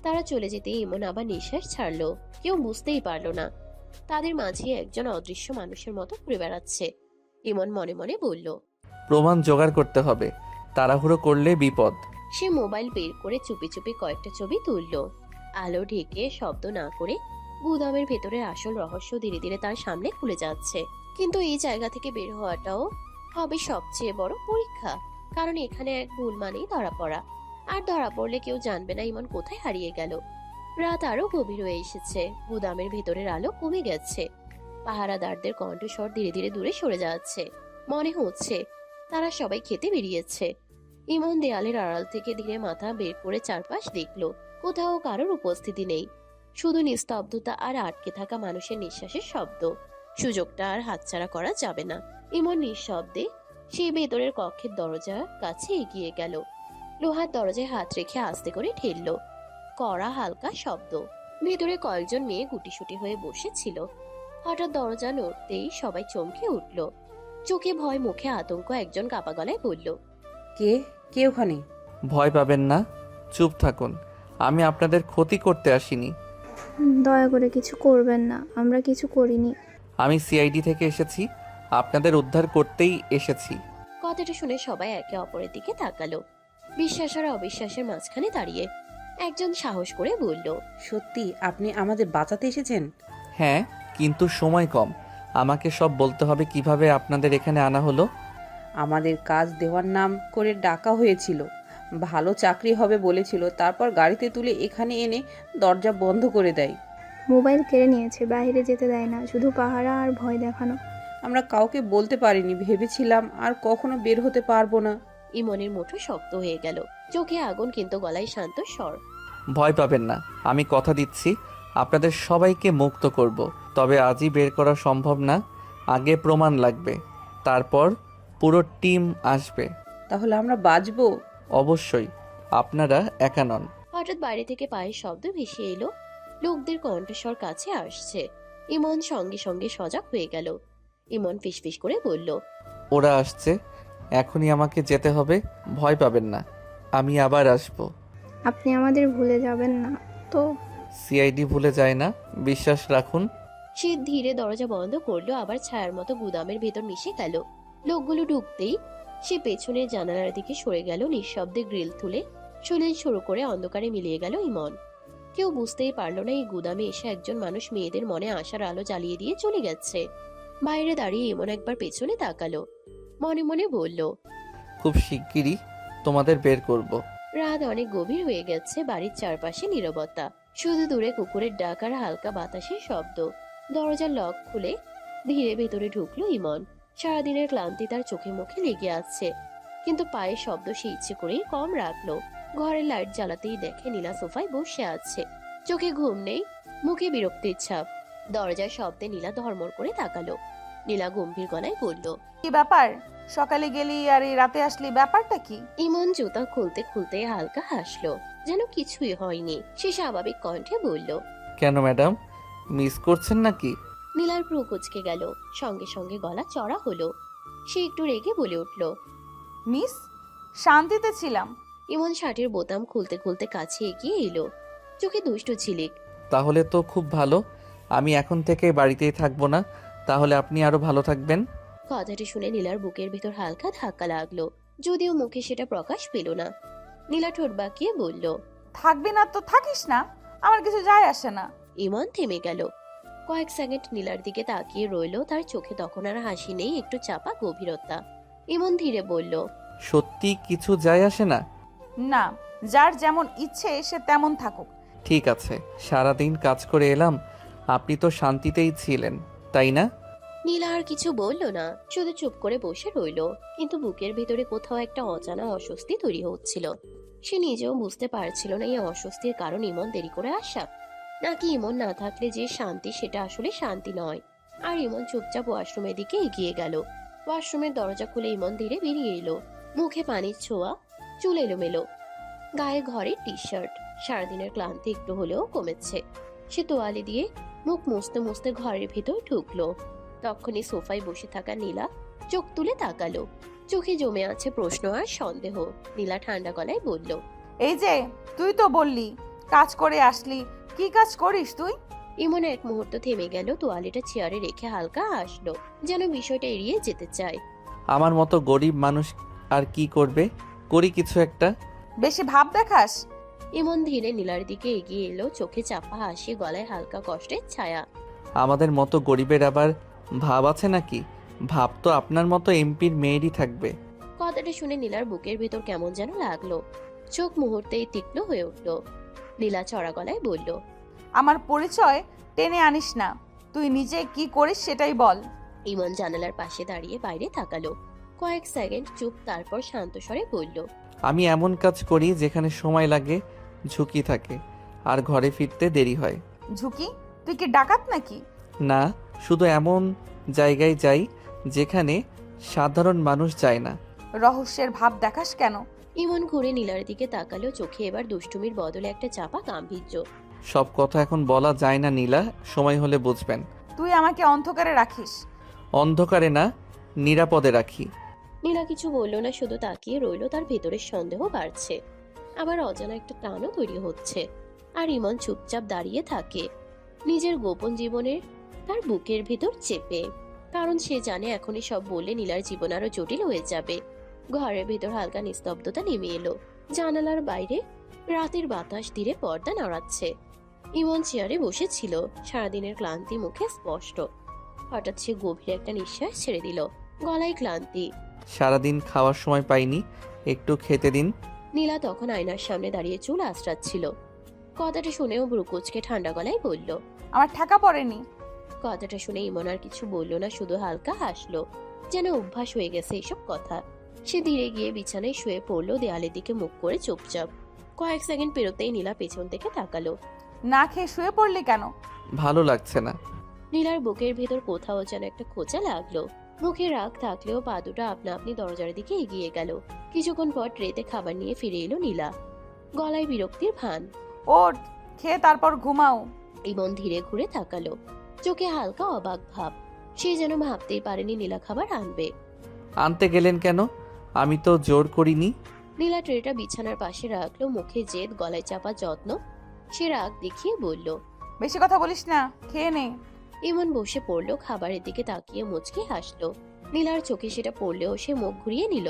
Speaker 3: তারা চলে যেতে ইমন আবার নিঃশ্বাস ছাড়লো। কেউ বুঝতেই পারলো না তাদের মাঝে একজন অদৃশ্য মানুষের মতো ঘুরে বেড়াচ্ছে। ইমন মনে মনে বলল,
Speaker 2: প্রমাণ জোগাড় করতে হবে, তাড়াহুড়ো করলে বিপদ।
Speaker 3: সে মোবাইল বের করে চুপি চুপি কয়েকটা ছবি তুললো। আলো ঢেকে শব্দ না করে গুদামের ভেতরের আসল রহস্য ধীরে ধীরে তার সামনে খুলে যাচ্ছে। কিন্তু এই জায়গা থেকে বের হওয়াটাও হবে সবচেয়ে বড় পরীক্ষা, কারণ এখানে এক ভুল মানেই ধরা পড়া। আর ধরা পড়লে কেউ জানবে না ইমন কোথায় হারিয়ে গেল। রাত আরো গভীর হয়ে এসেছে। গুদামের ভেতরের আলো কমে গেছে। পাহারাদারদের কণ্ঠস্বর ধীরে ধীরে দূরে সরে যাচ্ছে। মনে হচ্ছে তারা সবাই খেতে বেরিয়েছে। ইমন দেয়ালের আড়াল থেকে ধীরে মাথা বের করে চারপাশ দেখলো। কোথাও কারোর উপস্থিতি নেই, শুধু নিস্তব্ধতা আর আটকে থাকা মানুষের নিঃশ্বাসের শব্দ। সুযোগটা আর হাতছাড়া করা যাবে না। ইমন নিঃশব্দে সেই ভেতরের কক্ষের দরজার কাছে এগিয়ে গেল। লোহার দরজায় হাত রেখে আস্তে করে ঠেললো। কড়া হালকা শব্দ। ভেতরে কয়েকজন মেয়ে গুটিসুটি হয়ে বসেছিল। হঠাৎ দরজা নড়তেই সবাই চমকে উঠল। চোখে ভয়, মুখে আতঙ্ক। একজন কাপা গলায় বলল,
Speaker 14: কে কে ওখানে?
Speaker 2: ভয় পাবেন না, চুপ থাকুন, আমি আপনাদের ক্ষতি করতে আসিনি।
Speaker 15: দয়া করে কিছু করবেন না, আমরা কিছু করিনি।
Speaker 2: আমি সিআইডি থেকে এসেছি, আপনাদের উদ্ধার করতেই এসেছি।
Speaker 3: কথাটা শুনে সবাই একে অপরের দিকে তাকালো, বিশ্বাস আর অবিশ্বাসের মাঝখানে দাঁড়িয়ে। একজন সাহস করে বলল,
Speaker 14: সত্যি আপনি আমাদের বাঁচাতে এসেছেন?
Speaker 2: হ্যাঁ, কিন্তু সময় কম। আমাকে সব বলতে হবে কিভাবে আপনাদের এখানে আনা হলো।
Speaker 14: আমাদের কাজ দেওয়ার নাম করে ডাকা হয়েছিল, ভালো চাকরি হবে বলেছিল, তারপর গাড়িতে তুলে এখানে এনে দরজা বন্ধ করে দেয়।
Speaker 15: মোবাইল কেড়ে নিয়েছে, বাইরে যেতে দেয় না, শুধু পাহারা আর ভয় দেখানো।
Speaker 14: আমরা কাউকে বলতে পারিনি, ভেবেছিলাম আর কখনো বের হতে পারবো না।
Speaker 3: ইমনের মুঠো শক্ত হয়ে গেল, চোখে আগুন কিন্তু গলায় শান্ত স্বর।
Speaker 2: ভয় পাবেন না, আমি কথা দিচ্ছি আপনাদের সবাইকে মুক্ত করব। তবে আজই বের করা সম্ভব না, আগে প্রমাণ লাগবে, তারপর পুরো টিম আসবে।
Speaker 14: তাহলে আমরা বাঁচবো?
Speaker 2: অবশ্যই, আপনারা একা নন।
Speaker 3: হঠাৎ বাইরে থেকে পায়ের শব্দ ভেসে এলো, লোকদের কণ্ঠস্বর কাছে আসছে। ইমন সঙ্গে সঙ্গে সজাগ হয়ে গেল। ইমন ফিসফিস করে বলল,
Speaker 2: ওরা আসছে, এখনই আমাকে যেতে হবে। ভয় পাবেন না, আমি আবার আসব।
Speaker 15: আপনি আমাদের ভুলে যাবেন না তো?
Speaker 2: সিআইডি ভুলে যায় না, বিশ্বাস রাখুন।
Speaker 3: সে ধীরে দরজা বন্ধ করলো, আবার ছায়ার মতো গুদামের ভেতর মিশে গেল। লোকগুলো ঢুকতেই সে পেছনের জানালার দিকে সরে গেল। নিঃশব্দে গ্রিল তুলে শরীর শুরু করে অন্ধকারে মিলিয়ে গেল ইমন। কেউ বুঝতেই পারল না এই গুদামে এসে একজন মানুষ মেয়েদের মনে আশার আলো জ্বালিয়ে দিয়ে চলে গেছে। বাইরে দাঁড়িয়ে ইমন একবার পেছনে তাকালো, মনে মনে বলল,
Speaker 2: খুব শিগগিরই তোমাদের বের করব।
Speaker 3: রাত অনেক গভীর হয়ে গেছে। বাড়ির চারপাশে নীরবতা, শুধু দূরে কুকুরের ডাক আর হালকা বাতাসের শব্দ। দরজার লক খুলে ধীরে ভেতরে ঢুকলো ইমন। সারাদিনের ক্লান্তি তার চোখে মুখে লেগে আছে, কিন্তু পায়ের শব্দ সে ইচ্ছে করেই কম রাখলো। ঘরের লাইট জ্বালাতেই দেখে নীলা সোফায় বসে আছে, চোখে ঘুম নেই, মুখে বিরক্তির ছাপ। দরজার শব্দে নীলা ধর্মর করে তাকালো। নীলা গম্ভীর গলায় বলল,
Speaker 1: কি ব্যাপার? সকালে গেলি আর এই রাতে আসলি, ব্যাপারটা কি?
Speaker 3: ইমন জুতা খুলতে খুলতে হালকা হাসলো, যেন কিছুই হয়নি। সে স্বাভাবিক কণ্ঠে বলল,
Speaker 2: কেন ম্যাডাম, মিস করছেন নাকি?
Speaker 3: নীলার ভ্রু কুচকে গেল, সঙ্গে সঙ্গে গলা চড়া হলো। সে একটু রেগে বলে উঠল,
Speaker 1: মিস? শান্তিতে ছিলাম।
Speaker 3: ইমন শার্টের বোতাম খুলতে খুলতে কাছে এগিয়ে এলো, চোখে দুষ্ট ঝিলিক।
Speaker 2: তাহলে তো খুব ভালো, আমি এখন থেকে বাড়িতেই থাকবো না, তাহলে আপনি আরো ভালো থাকবেন।
Speaker 3: কথাটি শুনে নীলার বুকের ভিতর হালকা ধাক্কা লাগলো, যদিও মুখে সেটা প্রকাশ পেল না। নীলা ঠোঁট বাঁকিয়ে বলল,
Speaker 1: থাকবি না তো থাকিস না, আমার কিছু যায় আসে না।
Speaker 3: ইমন থেমে গেল। কয়েক সেকেন্ড নীলার দিকে তাকিয়ে রইল, তার চোখে তখন আর হাসি নেই, একটু চাপা গভীরতা। ইমন ধীরে বলল,
Speaker 2: সত্যি কিছু যায় আসে না?
Speaker 1: না, যার যেমন ইচ্ছে সে তেমন থাকুক।
Speaker 2: ঠিক আছে, সারাদিন কাজ করে এলাম, আপনি তো শান্তিতেই ছিলেন, তাই না?
Speaker 3: নীলা আর কিছু বলল না, শুধু চুপ করে বসে রইল। কিন্তু বুকের ভিতরে কোথাও একটা অজানা অস্বস্তি তৈরি হচ্ছিল। সে নিজেও বুঝতে পারছিল না এই অস্বস্তির কারণ ইমন দেরি করে আসা, নাকি ইমন না থাকলে যে শান্তি সেটা আসলে শান্তি নয়। আর ইমন চুপচাপ ওয়াশরুমের দিকে এগিয়ে গেল। ওয়াশরুমের দরজা খুলে ইমন ধীরে বেরিয়ে এলো, মুখে পানির ছোঁয়া, চুল এলোমেলো, গায়ে ঘরের টি শার্ট। সারাদিনের ক্লান্তি একটু হলেও কমেছে। সে তোয়ালে দিয়ে মুখ মুছতে মুছতে ঘরের ভিতর ঢুকলো। তখনই সোফায় বসে থাকা নীলা চোখ তুলে তাকালো। চোখে জমে আছে প্রশ্ন আর সন্দেহ। নীলা ঠান্ডা গলায় বলল,
Speaker 1: এই যে তুই তো বললি কাজ করে আসলি, কি কাজ করিস তুই?
Speaker 3: ইমন এক মুহূর্ত থেমে গেল, তোয়ালেটা চেয়ারে রেখে হালকা হাসলো, যেন বিষয়টা এড়িয়ে যেতে চায়।
Speaker 2: আমার মতো গরিব মানুষ আর কি করবে, করি কিছু একটা।
Speaker 1: বেশি ভাব দেখাস।
Speaker 3: ইমন ধীরে নীলার দিকে এগিয়ে এলো, চোখে চাপা হাসি, গলায় হালকা কষ্টের ছায়া।
Speaker 2: আমাদের মতো গরিবের আবার ভাব আছে নাকি? ভাব তো আপনার মতো এমপির মেয়েরই থাকবে।
Speaker 3: কথাটা শুনে নীলার বুকের ভেতর কেমন যেন লাগলো, চোখ মুহূর্তেই তীক্ষ্ণ হয়ে উঠল। নীলা চড়া গলায় বলল,
Speaker 1: আমার পরিচয় টেনে আনিস না, তুই নিজে কি করিস সেটাই বল।
Speaker 3: ইমন জানালার পাশে দাঁড়িয়ে বাইরে তাকালো। কয়েক সেকেন্ড চুপ, তারপর শান্ত স্বরে বলল,
Speaker 2: আমি এমন কাজ করি যেখানে সময় লাগে, ঝুঁকি থাকে, আর ঘরে ফিরতে দেরি হয়।
Speaker 1: ঝুঁকি? তুই কি ডাকাত নাকি?
Speaker 2: না, শুধু এমন জায়গায় যাই যেখানে সাধারণ মানুষ যায় না।
Speaker 1: রহস্যের ভাব দেখাস কেন?
Speaker 3: ইমন ঘুরে নীলার দিকে তাকালো, চোখে এবার দুষ্টুমির বদলে একটা চাপা গাম্ভীর্য।
Speaker 2: সব কথা এখন বলা যায় না নীলা, সময় হলে বুঝবেন।
Speaker 1: তুই আমাকে অন্ধকারে রাখিস।
Speaker 2: অন্ধকারে না, নিরাপদে রাখি।
Speaker 3: নীলা কিছু বলল না, শুধু তাকিয়ে রইল। তার ভেতরের সন্দেহ বাড়ছে, আবার অজানা একটা টানও তৈরি হচ্ছে। আর ইমন চুপচাপ দাঁড়িয়ে থাকে, নিজের গোপন জীবনের তার বুকের ভেতর চেপে। কারণ সে জানে এখনই সব বললে নীলার জীবন আরো জটিল হয়ে যাবে। ঘরের ভেতর হালকা নিস্তব্ধতা নেমে এলো। জানালার বাইরে রাতের বাতাস ধীরে পর্দা নাড়াচ্ছে। ইমন চেয়ারে বসেছিল, সারাদিনের ক্লান্তি মুখে স্পষ্ট। হঠাৎ সে গভীর একটা নিঃশ্বাস ছেড়ে দিল, গলায় ক্লান্তি।
Speaker 2: সারাদিন খাওয়ার সময় পাইনি, একটু খেতে দিন।
Speaker 3: নীলা তখন আয়নার সামনে দাঁড়িয়ে চুল আঁচড়াচ্ছিল। কথাটা শুনেও ব্রুকুচকে ঠান্ডা গলায় বলল,
Speaker 1: আমার ঠেকা পড়েনি।
Speaker 3: কথাটা শুনে ইমন আর কিছু বলল না, শুধু হালকা হাসলো, যেন অভ্যাস হয়ে গেছে এসব কথা। সে ধীরে গিয়ে বিছানায় শুয়ে পড়লো, দেয়ালের দিকে মুখ করে চুপচাপ। কয়েক সেকেন্ড পেরোতেই নীলা পেছন থেকে তাকালো।
Speaker 1: না খেয়ে শুয়ে পড়লি কেন?
Speaker 2: ভালো লাগছে না।
Speaker 3: নীলার বুকের ভেতর কোথাও যেন একটা খোঁচা লাগলো। মুখে রাগ থাকলেও পা দুটো আপনা আপনি দরজার দিকে এগিয়ে গেল। কিছুক্ষণ পর ট্রেতে খাবার নিয়ে ফিরে এলো নীলা, গলায় বিরক্তির ভান।
Speaker 1: ওঠ, খেয়ে তারপর ঘুমাও।
Speaker 3: ইমন ধীরে ঘুরে তাকালো, চোখে হালকা অবাক ভাব। সে যেন ভাবতেই পারেনি নীলা খাবার আনবে।
Speaker 2: আনতে গেলেন কেন? আমি তো জোর করিনি।
Speaker 3: নীলা ট্রেটা বিছানার পাশে রাখলো, মুখে জেদ, গলায় চাপা যত্ন। সে রাগ দেখিয়ে বলল,
Speaker 1: বেশি কথা বলিস না, খেয়ে নে।
Speaker 3: ইমন বসে পড়লো, খাবারের দিকে তাকিয়ে মুচকি হাসলো। নীলার চোখে সেটা পড়লেও সে মুখ ঘুরিয়ে নিল।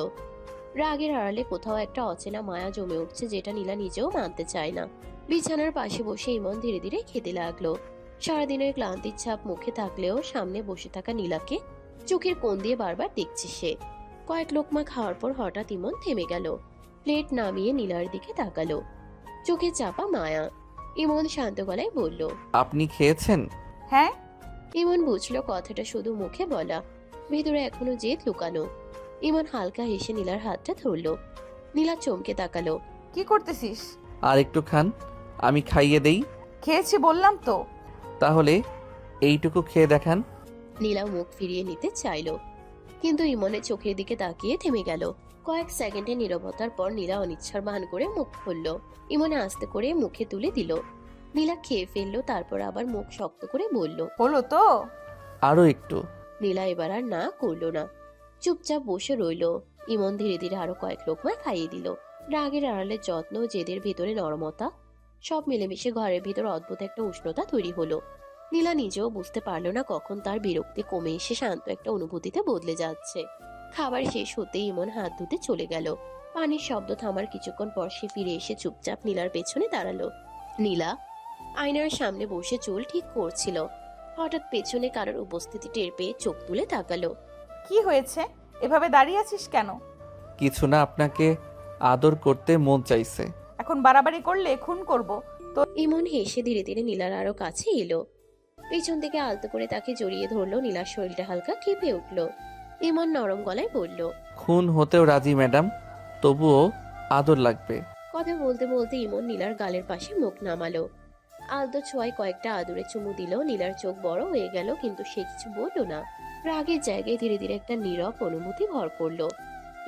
Speaker 3: রাগের আড়ালে কোথাও একটা অচেনা মায়া জমে উঠছে, যেটা নীলা নিজেও মানতে চায় না। বিছানার পাশে বসে ইমন ধীরে ধীরে খেতে লাগলো। সারাদিনের ক্লান্তির ছাপ মুখে থাকলেও সামনে বসে থাকা নীলাকে চোখের কোণ দিয়ে বারবার দেখছে সে। কয়েক লোকমা খাওয়ার পর হঠাৎ ইমন থেমে গেল, প্লেট নামিয়ে নীলার দিকে তাকালো, চোখে চাপা মায়া। ইমন শান্ত গলায় বলল,
Speaker 2: আপনি খেয়েছেন?
Speaker 1: হ্যাঁ।
Speaker 3: ইমন বুঝলো কথাটা শুধু মুখে বলা, ভেতরে এখনো জেদ লুকানো। ইমন হালকা হেসে নীলার হাতটা ধরলো। নীলা চমকে তাকালো।
Speaker 1: কি করতেছিস?
Speaker 2: আর একটু খান, আমি খাইয়ে দেই।
Speaker 1: খেয়েছি বললাম তো।
Speaker 2: তাহলে এইটুকু খেয়ে দেখান।
Speaker 3: নীলা মুখ ফিরিয়ে নিতে চাইলো, কিন্তু ইমনের চোখের দিকে তাকিয়ে থেমে গেল। কয়েক সেকেন্ডের নীরবতার পর নীলা অনিচ্ছার ভান করে মুখ খুলল। ইমনে আস্তে করে মুখে তুলে দিল। নীলা খেয়ে ফেললো, তারপর আবার মুখ শক্ত করে বলল,
Speaker 1: হলো তো?
Speaker 2: আরো একটু।
Speaker 3: নীলা এবার আর না করলো না, চুপচাপ বসে রইলো। ইমন ধীরে ধীরে আরো কয়েক লোকমা খাইয়ে দিল। রাগের আড়ালে যত্ন, জেদের ভেতরে নরমতা, সব মিলেমিশে ঘরের ভেতর অদ্ভুত একটা উষ্ণতা তৈরি হলো। নীলা নিজেও বুঝতে পারলো না কখন তার বিরক্তি কমে এসে শান্ত একটা অনুভূতিতে বদলে যাচ্ছে। খাবার শেষ হতেই ইমন হাত ধুতে চলে গেল। পানির শব্দ থামার কিছুক্ষণ পর সে ফিরে এসে চুপচাপ নীলার পেছনে দাঁড়ালো। নীলা আয়নার সামনে বসে চুল ঠিক করছিল। হঠাৎ পেছনে কারোর উপস্থিতি টের পেয়ে চোখ তুলে তাকালো।
Speaker 1: কি হয়েছে, এভাবে দাঁড়িয়ে আছিস কেন?
Speaker 2: কিছু না, আপনাকে আদর করতে মন চাইছে।
Speaker 1: এখন বাড়াবাড়ি করলে খুন করব।
Speaker 3: ইমন হেসে ধীরে ধীরে নীলার আরো কাছে এলো। পেছন থেকে আলতো করে তাকে জড়িয়ে ধরলো। নীলার শরীরটা হালকা কেঁপে উঠলো। ইমন নরম গলায় বলল,
Speaker 2: খুন হতেও রাজি ম্যাডাম, তবুও আদর লাগবে।
Speaker 3: কথা বলতে বলতে ইমন নীলার গালের পাশে মুখ নামালো। আলতো ছোঁয়ায় কয়েকটা আদরে চুমু দিল। নীলার চোখ বড় হয়ে গেল, কিন্তু সে কিছু বলল না। রাগের জায়গায় ধীরে ধীরে একটা নীরব অনুভূতি ভর করলো।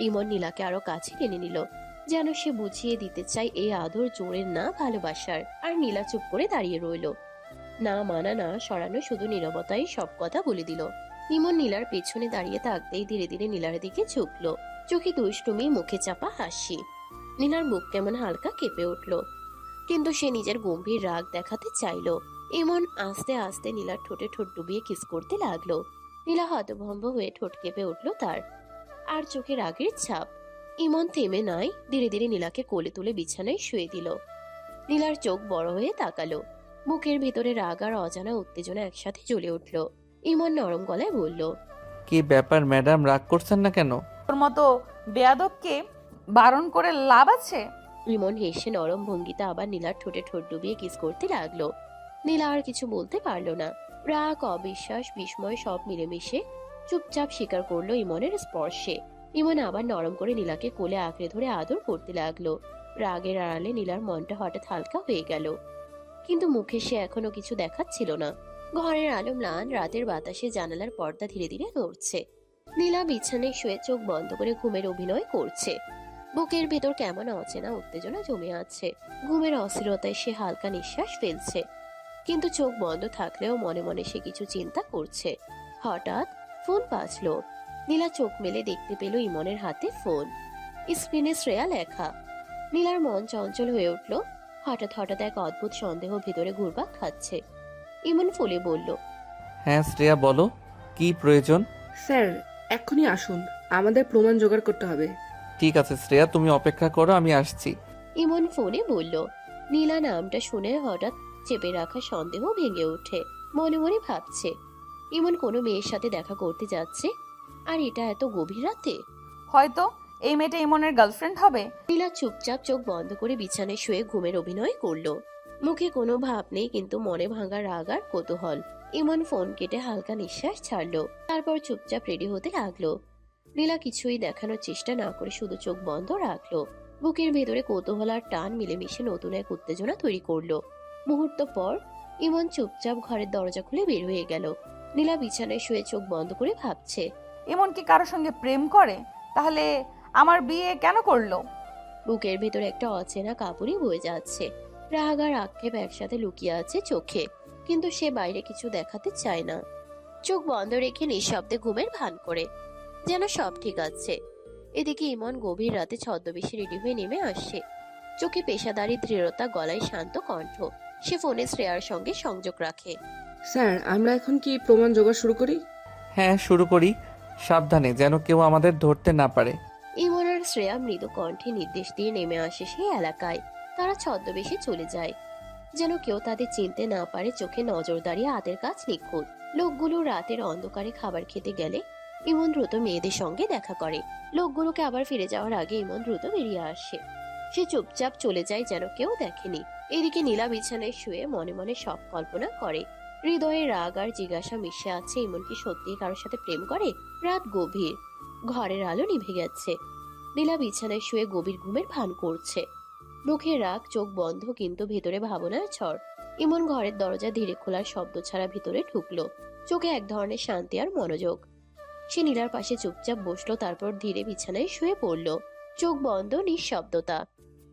Speaker 3: ইমন নীলাকে আরো কাছে টেনে নিল, যেন সে বুঝিয়ে দিতে চায় এই আদর জোরের না, ভালোবাসার। আর নীলা চুপ করে দাঁড়িয়ে রইল, না মানা না সরানো, শুধু নীরবতাই সব কথা বলে দিল। ইমন নীলার পেছনে দাঁড়িয়ে থাকতেই ধীরে ধীরে নীলার দিকে ঝুঁকলো, চোখে দুষ্টুমি, মুখে চাপা হাসি। নীলার বুক কেমন হালকা কেঁপে উঠল, কিন্তু সে নিজের গম্ভীর রাগ দেখাতে চাইলো। ইমন আস্তে আস্তে নীলার ঠোঁটে ঠোঁট ডুবিয়ে কিস করতে লাগলো। নীলা হতভম্ব হয়ে ঠোঁট কেঁপে উঠলো তার, আর চোখে রাগের ছাপ। ইমন থেমে নাই, ধীরে ধীরে নীলাকে কোলে তুলে বিছানায় শুয়ে দিল। নীলার চোখ বড় হয়ে তাকালো, বুকের ভিতরে রাগ আর অজানা উত্তেজনা একসাথে জ্বলে উঠল। ইমন নরম গলায় বলল,
Speaker 2: কি ব্যাপার ম্যাডাম, রাগ করছেন না কেন?
Speaker 1: তোর মতো বেয়াদবকে বারণ করে লাভ আছে?
Speaker 3: ইমন হেসে নরম ভঙ্গিতে আবার নীলার ঠোঁটে ঠোঁট ডুবিয়ে কিস করতে লাগলো। নীলা আর কিছু বলতে পারলো না। রাগ, অবিশ্বাস, বিস্ময় সব মিলেমিশে চুপচাপ স্বীকার করলো ইমনের স্পর্শে। ইমন আবার নরম করে নীলাকে কোলে আঁকড়ে ধরে আদর করতে লাগলো। রাগের আড়ালে নীলার মনটা হঠাৎ হালকা হয়ে গেল, কিন্তু মুখে সে এখনো কিছু দেখাচ্ছিল না। ঘরের আলো ম্লান, রাতের বাতাসে জানালার পর্দা ধীরে ধীরে নড়ছে। নীলা বিছানায় শুয়ে চোখ বন্ধ করে ঘুমের অভিনয় করছে। বুকের ভেতর কেমন অচেনা উত্তেজনা জমে আছে। ঘুমের অস্থিরতায় সে হালকা নিঃশ্বাস ফেলছে, কিন্তু চোখ বন্ধ থাকলেও মনে মনে সে কিছু চিন্তা করছে। হঠাৎ ফোন বাজলো। নীলা চোখ মেলে দেখতে পেল ইমনের হাতে ফোন। স্ক্রিনে শ্রেয়া লেখা। নীলার মন চঞ্চল হয়ে উঠল। হঠাৎ হঠাৎ এক অদ্ভুত সন্দেহ ভিতরে ঘুরপাক খাচ্ছে। ইমন ফুলে বলল,
Speaker 2: হ্যাঁ শ্রেয়া, বলো কি প্রয়োজন?
Speaker 16: স্যার এক্ষুনি আসুন, আমাদের প্রমাণ জোগাড় করতে হবে।
Speaker 2: ঠিক আছে শ্রেয়া, তুমি অপেক্ষা করো, আমি আসছি।
Speaker 3: ইমন ফোনে বলল। নীলা নামটা শুনে হঠাৎ চেপে রাখা সন্দেহ ভেঙে ওঠে। মনে মনে ভাবছে, ইমন কোনো মেয়ের সাথে দেখা করতে যাচ্ছে, আর এটা এত গভীর রাতে।
Speaker 1: হয়তো এই মেয়েটা ইমনের গার্লফ্রেন্ড হবে।
Speaker 3: নীলা চুপচাপ চোখ বন্ধ করে বিছানায় শুয়ে ঘুমের অভিনয় করলো। মুখে কোনো ভাব নেই, কিন্তু মনে ভাঙা রাগ আর কৌতূহল। ইমন ফোন কেটে হালকা নিঃশ্বাস ছাড়লো, তারপর চুপচাপ রেডি হতে লাগলো। নীলা কিছুই দেখানোর চেষ্টা না করে শুধু চোখ বন্ধ রাখলো। বুকের ভেতরে কৌতূহল আর টান মিলেমিশে নতুন এক উত্তেজনা তৈরি করলো। মুহূর্ত পর ইমন চুপচাপ ঘরের দরজা খুলে বের হয়ে গেল। নীলা বিছানায় শুয়ে চোখ বন্ধ করে ভাবছে,
Speaker 1: ইমন কি কারোর সঙ্গে প্রেম করে? তাহলে আমার বিয়ে কেন করলো?
Speaker 3: বুকের ভেতরে একটা অচেনা কাপড়ই বয়ে যাচ্ছে। রাগ আর আক্ষেপ একসাথে লুকিয়ে আছে চোখে, কিন্তু সে বাইরে কিছু দেখাতে চায় না। চোখ বন্ধ রেখে নিঃশব্দে ঘুমের ভান করে, যেন সব ঠিক আছে। এদিকে ইমন গভীর রাতে ছদ্মবেশে রেডি হয়ে নেমে আসছে। চোখে পেশাদারি দৃঢ়তা, গলায় শান্ত কণ্ঠ। সে ফোনে শ্রেয়ার সঙ্গে সংযোগ রাখে।
Speaker 16: স্যার আমরা এখন কি প্রমাণ জোগাড় শুরু করি?
Speaker 2: হ্যাঁ শুরু করি, সাবধানে যেন কেউ আমাদের ধরতে না পারে।
Speaker 3: ইমন আর শ্রেয়া মৃদু কণ্ঠে নির্দেশ দিয়ে নেমে আসে সেই এলাকায়। তারা ছদ্মবেশে চলে যায়, যেন কেউ তাদের চিনতে না পারে। চোখে নজরদারি, হাতের কাজ নিখুঁত। লোকগুলো রাতের অন্ধকারে খাবার খেতে গেলে ইমন দ্রুত মেয়েদের সঙ্গে দেখা করে। লোকগুলোকে আবার ফিরে যাওয়ার আগে ইমন দ্রুত বেরিয়ে আসে। সে চুপচাপ চলে যায়, যেন কেউ দেখেনি। এদিকে নীলা বিছানায় শুয়ে মনে মনে সব কল্পনা করে। হৃদয়ে রাগ আর জিজ্ঞাসা মিশে আছে, ইমন কি সত্যি কারোর সাথে প্রেম করে? রাত গভীর, ঘরের আলো নিভে গেছে। নীলা বিছানায় শুয়ে গভীর ঘুমের ভান করছে। মুখে রাগ, চোখ বন্ধ, কিন্তু ভেতরে ভাবনার ঝড়। ইমন ঘরের দরজা ধীরে খোলার শব্দ ছাড়া ভিতরে ঢুকলো। চোখে এক ধরনের শান্তি আর মনোযোগ। সে নীলার পাশে চুপচাপ বসলো, তারপর ধীরে বিছানায় শুয়ে পড়লো। চোখ বন্ধ, নিঃশব্দতা,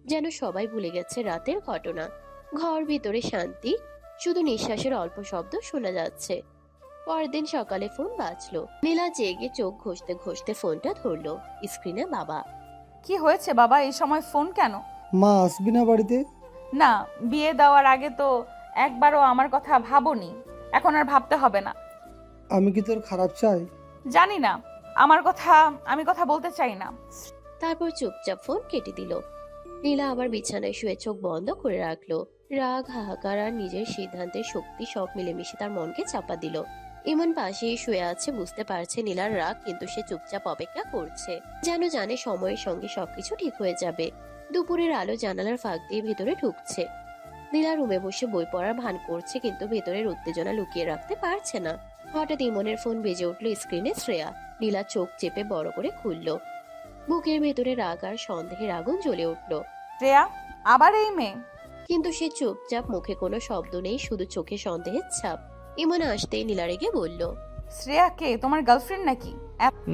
Speaker 3: যেন সবাই ভুলে গেছে রাতের ঘটনা। ঘর ভিতরে শান্তি, শুধু নিঃশ্বাসের অল্প শব্দ শোনা যাচ্ছে। পরদিন সকালে ফোন বাজলো। নীলা জেগে চোখ ঘষতে ঘষতে ফোনটা ধরলো। স্ক্রিনে বাবা।
Speaker 1: কি হয়েছে বাবা, এই সময় ফোন কেন?
Speaker 8: মা আসবি না বাড়িতে?
Speaker 1: না, বিয়ে দেওয়ার আগে তো একবারও আমার কথা ভাবোনি। এখন আর ভাবতে হবে না।
Speaker 8: আমি কি তোর খারাপ চাই?
Speaker 1: জানি না, আমি কথা বলতে চাই না।
Speaker 3: তারপর চুপচাপ ফোন কেটে দিল। নীলা আবার বিছানায় শুয়ে চোখ বন্ধ করে রাখলো। রাগ, হাহাকার আর নিজের সিদ্ধান্তের শক্তি সব মিলেমিশে তার মনকে চাপা দিল। ইমন পাশেই শুয়ে আছে, বুঝতে পারছে নীলার রাগ, কিন্তু সে চুপচাপ অপেক্ষা করছে, যেন জানে সময়ের সঙ্গে সবকিছু ঠিক হয়ে যাবে। দুপুরের আলো জানালার ফাঁক দিয়ে ভেতরে ঢুকছে। নীলা রুমে বসে বই পড়ার ভান করছে, কিন্তু ভেতরের উত্তেজনা লুকিয়ে রাখতে পারছে না। হঠাৎ ইমনের ফোন বেজে উঠল। স্ক্রিনে শ্রেয়া। নীলা চোখ চেপে বড় করে খুলল। বুকের ভেতরে রাগ আর সন্দেহের আগুন জ্বলে উঠল।
Speaker 1: শ্রেয়া, আবার এই মেয়ে?
Speaker 3: কিন্তু সে চুপচাপ, মুখে কোনো শব্দ নেই, শুধু চোখে সন্দেহের ছাপ। ইমন আসতেই নীলা রেগে বলল,
Speaker 1: শ্রেয়া কে? তোমার গার্লফ্রেন্ড নাকি?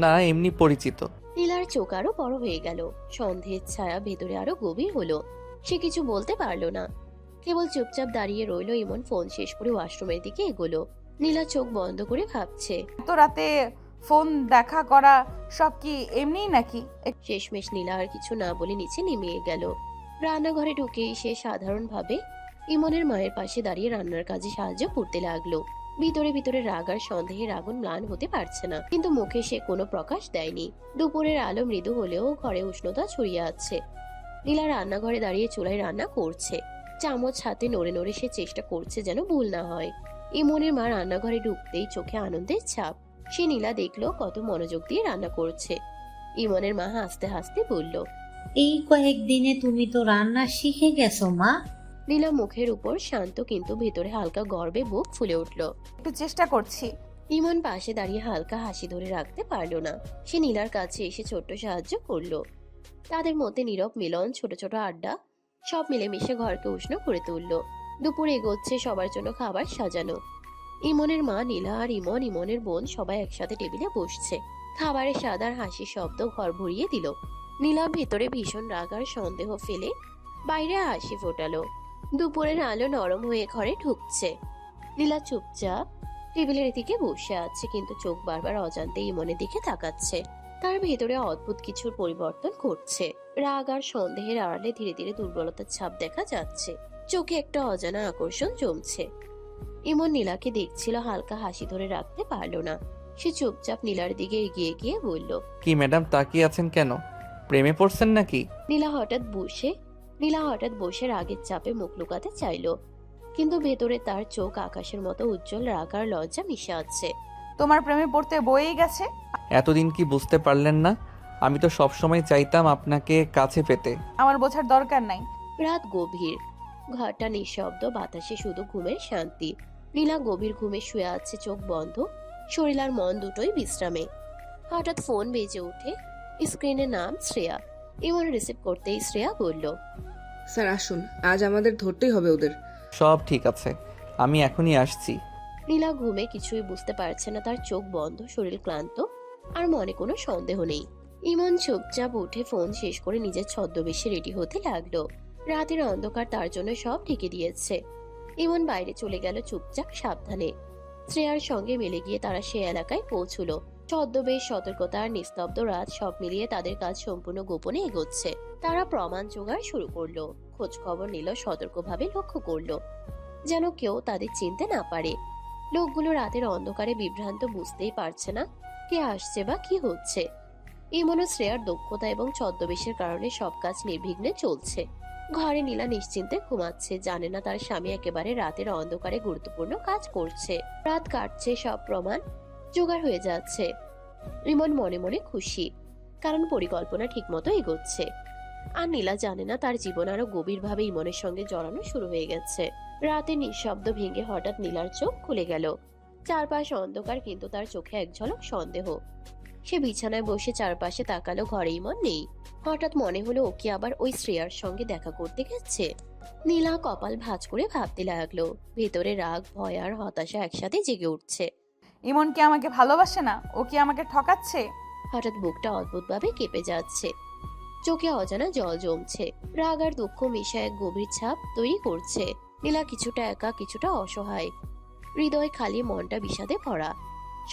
Speaker 2: না, এমনি পরিচিত।
Speaker 3: নীলার চোখ আরো বড় হয়ে গেল। সন্দেহের ছায়া ভেতরে আরো গভীর হলো। সে কিছু বলতে পারলো না, কেবল চুপচাপ দাঁড়িয়ে রইল। ইমন ফোন শেষ করে ওয়াশরুমের দিকে এগোলো। নীলা চোখ বন্ধ করে ভাবছে,
Speaker 1: এত রাতে ফোন দেখা করা সব কি এমনিই নাকি?
Speaker 3: শেষমেশ নীলা আর কিছু না বলে নিচে নেমে গেল। রান্নাঘরে ঢুকেই সে সাধারণভাবে ইমনের মায়ের পাশে দাঁড়িয়ে রান্নার কাজে সাহায্য করতে লাগলো। ভিতরে ভিতরে রাগ আর সন্দেহের আগুন ম্লান হতে পারছে না, কিন্তু মুখে সে কোনো প্রকাশ দেয়নি। দুপুরের আলো মৃদু হলেও ঘরে উষ্ণতা ছড়িয়ে আছে। নীলা রান্নাঘরে দাঁড়িয়ে চুলায় রান্না করছে। চামচ হাতে নড়ে নড়ে সে চেষ্টা করছে যেন ভুল না হয়। ইমনের মা রান্নাঘরে ঢুকতেই চোখে আনন্দের ছাপ। সে নীলা দেখলো কত মনোযোগ দিয়ে রান্না করছে। ইমনের মা হাসতে হাসতে বলল,
Speaker 7: এই কয়েকদিনে তুমি তো রান্না শিখে গেছো মা।
Speaker 3: নীলা মুখের উপর শান্ত, কিন্তু ভেতরে হালকা গর্বে বুক ফুলে উঠল।
Speaker 1: একটু চেষ্টা করছি।
Speaker 3: ইমন পাশে দাঁড়িয়ে হালকা হাসি ধরে রাখতে পারলো না। সে নীলার কাছে এসে ছোট্ট সাহায্য করলো। তাদের মধ্যে নীরব মিলন, ছোট ছোট আড্ডা, সব মিলেমিশে ঘরকে উষ্ণ করে তুললো। দুপুর এগোচ্ছে, সবার জন্য খাবার সাজানো। ইমনের মা, নীলা আর ইমন, ইমনের বোন সবাই একসাথে টেবিলে বসছে। খাবারের স্বাদ আর হাসির শব্দ ঘর ভরিয়ে দিল। নীলা ভেতরে ভীষণ রাগ আর সন্দেহ ফেলে বাইরে হাসি ফোটালো। দুপুরের আলো নরম হয়ে ঘরে ঢুকছে। নীলা চুপচাপ টেবিলের দিকে বসে আছে, কিন্তু চোখ বারবার অজান্তে ইমনের দিকে তাকাচ্ছে। তার ভেতরে অদ্ভুত কিছুর পরিবর্তন ঘটছে। রাগ আর সন্দেহের আড়ালে ধীরে ধীরে দুর্বলতার ছাপ দেখা যাচ্ছে। চোখে একটা অজানা আকর্ষণ জমছে। ইমন নীলাকে দেখছিল, হালকা হাসি ধরে রাখতে পারলো না। সে চুপচাপ নীলার দিকে এগিয়ে গিয়ে বলল,
Speaker 2: কি ম্যাডাম, তাকিয়ে আছেন কেন? প্রেমে পড়ছেন নাকি?
Speaker 3: নীলা হঠাৎ বসে রাগের চাপে মুখ লুকাতে চাইলো, কিন্তু ভেতরে তার চোখ আকাশের মতো উজ্জ্বল। রাগ আর লজ্জা মিশে আছে।
Speaker 1: তোমার প্রেমে পড়তে বয়েই গেছে।
Speaker 2: এতদিন কি বুঝতে পারলেন না? আমি তো সবসময় চাইতাম আপনাকে কাছে পেতে।
Speaker 1: আমার বোঝার দরকার নাই।
Speaker 3: রাত গভীর, ঘরটা নিঃশব্দ, বাতাসে শুধু ঘুমের শান্তি। নীলা গভীর ঘুমে শুয়ে আছে, চোখ বন্ধ, শরীর আর মন দুটোই বিশ্রামে। হঠাৎ ফোন বেজে ওঠে। স্ক্রিনে নাম শ্রেয়া। ইমন রিসিভ করতেই শ্রেয়া বলল,
Speaker 16: স্যার আসুন, আজ আমাদের ধরতেই হবে ওদের।
Speaker 2: সব ঠিক আছে, আমি এখনই আসছি।
Speaker 3: নীলা ঘুমে কিছুই বুঝতে পারছে না। তার চোখ বন্ধ, শরীর ক্লান্ত, আর মনে কোনো সন্দেহ নেই। ইমন চুপচাপ উঠে ফোন শেষ করে নিজের ছদ্মবেশে রেডি হতে লাগলো। রাতের অন্ধকার তার জন্য সব ঢেকে দিয়েছে। ইমন বাইরে চলে গেল চুপচাপ, সাবধানে। শ্রেয়ার সঙ্গে মিলে গিয়ে তারা সে এলাকায় পৌঁছলো। ছদ্মবেশ, সতর্কতা আর নিস্তব্ধ রাত সব মিলিয়ে তাদের কাজ সম্পূর্ণ গোপনে এগোচ্ছে। তারা প্রমাণ জোগাড় শুরু করলো, খোঁজ খবর নিল, সতর্কভাবে লক্ষ্য করলো, যেন কেউ তাদের চিনতে না পারে। লোকগুলো রাতের অন্ধকারে বিভ্রান্ত, বুঝতেই পারছে না কে আসছে বা কি হচ্ছে। ইমন ও শ্রেয়ার দক্ষতা এবং ছদ্মবেশের কারণে সব কাজ নির্বিঘ্নে চলছে। ঘরে নীলা নিশ্চিন্তে ঘুমাচ্ছে, জানে না তার স্বামী একেবারে রাতের অন্ধকারে গুরুত্বপূর্ণ কাজ করছে। রাত কাটছে, সব প্রমাণ জোগাড় হয়ে যাচ্ছে। ইমন মনে মনে খুশি, কারণ পরিকল্পনা ঠিকমতো এগোচ্ছে। আর নীলা জানে না তার জীবন আরো গভীরভাবে ইমনের সঙ্গে জড়ানো শুরু হয়ে গেছে। রাতে নিঃশব্দ ভেঙে হঠাৎ নীলার চোখ খুলে গেল। চারপাশ অন্ধকার, কিন্তু তার চোখে এক ঝলক সন্দেহ। সে বিছানায় বসে চারপাশে তাকালো, ঘরে ইমন নেই। হঠাৎ মনে হলো ও কি আবার ওই শ্রেয়ার সঙ্গে দেখা করতে গেছে। নীলা কপাল ভাঁজ করে ভাবতে লাগলো। ভেতরে রাগ, ভয় আর হতাশা একসাথে জেগে উঠছে।
Speaker 1: ইমন কি আমাকে ভালোবাসে না? ও কি আমাকে ঠকাচ্ছে?
Speaker 3: হঠাৎ বুকটা অদ্ভুতভাবে কেঁপে যাচ্ছে, চোখে অজানা জল জমছে। রাগ আর দুঃখ মিশে এক গভীর ছাপ তৈরি করছে। নীলা কিছুটা একা, কিছুটা অসহায়, হৃদয় খালি, মনটা বিষাদে ভরা।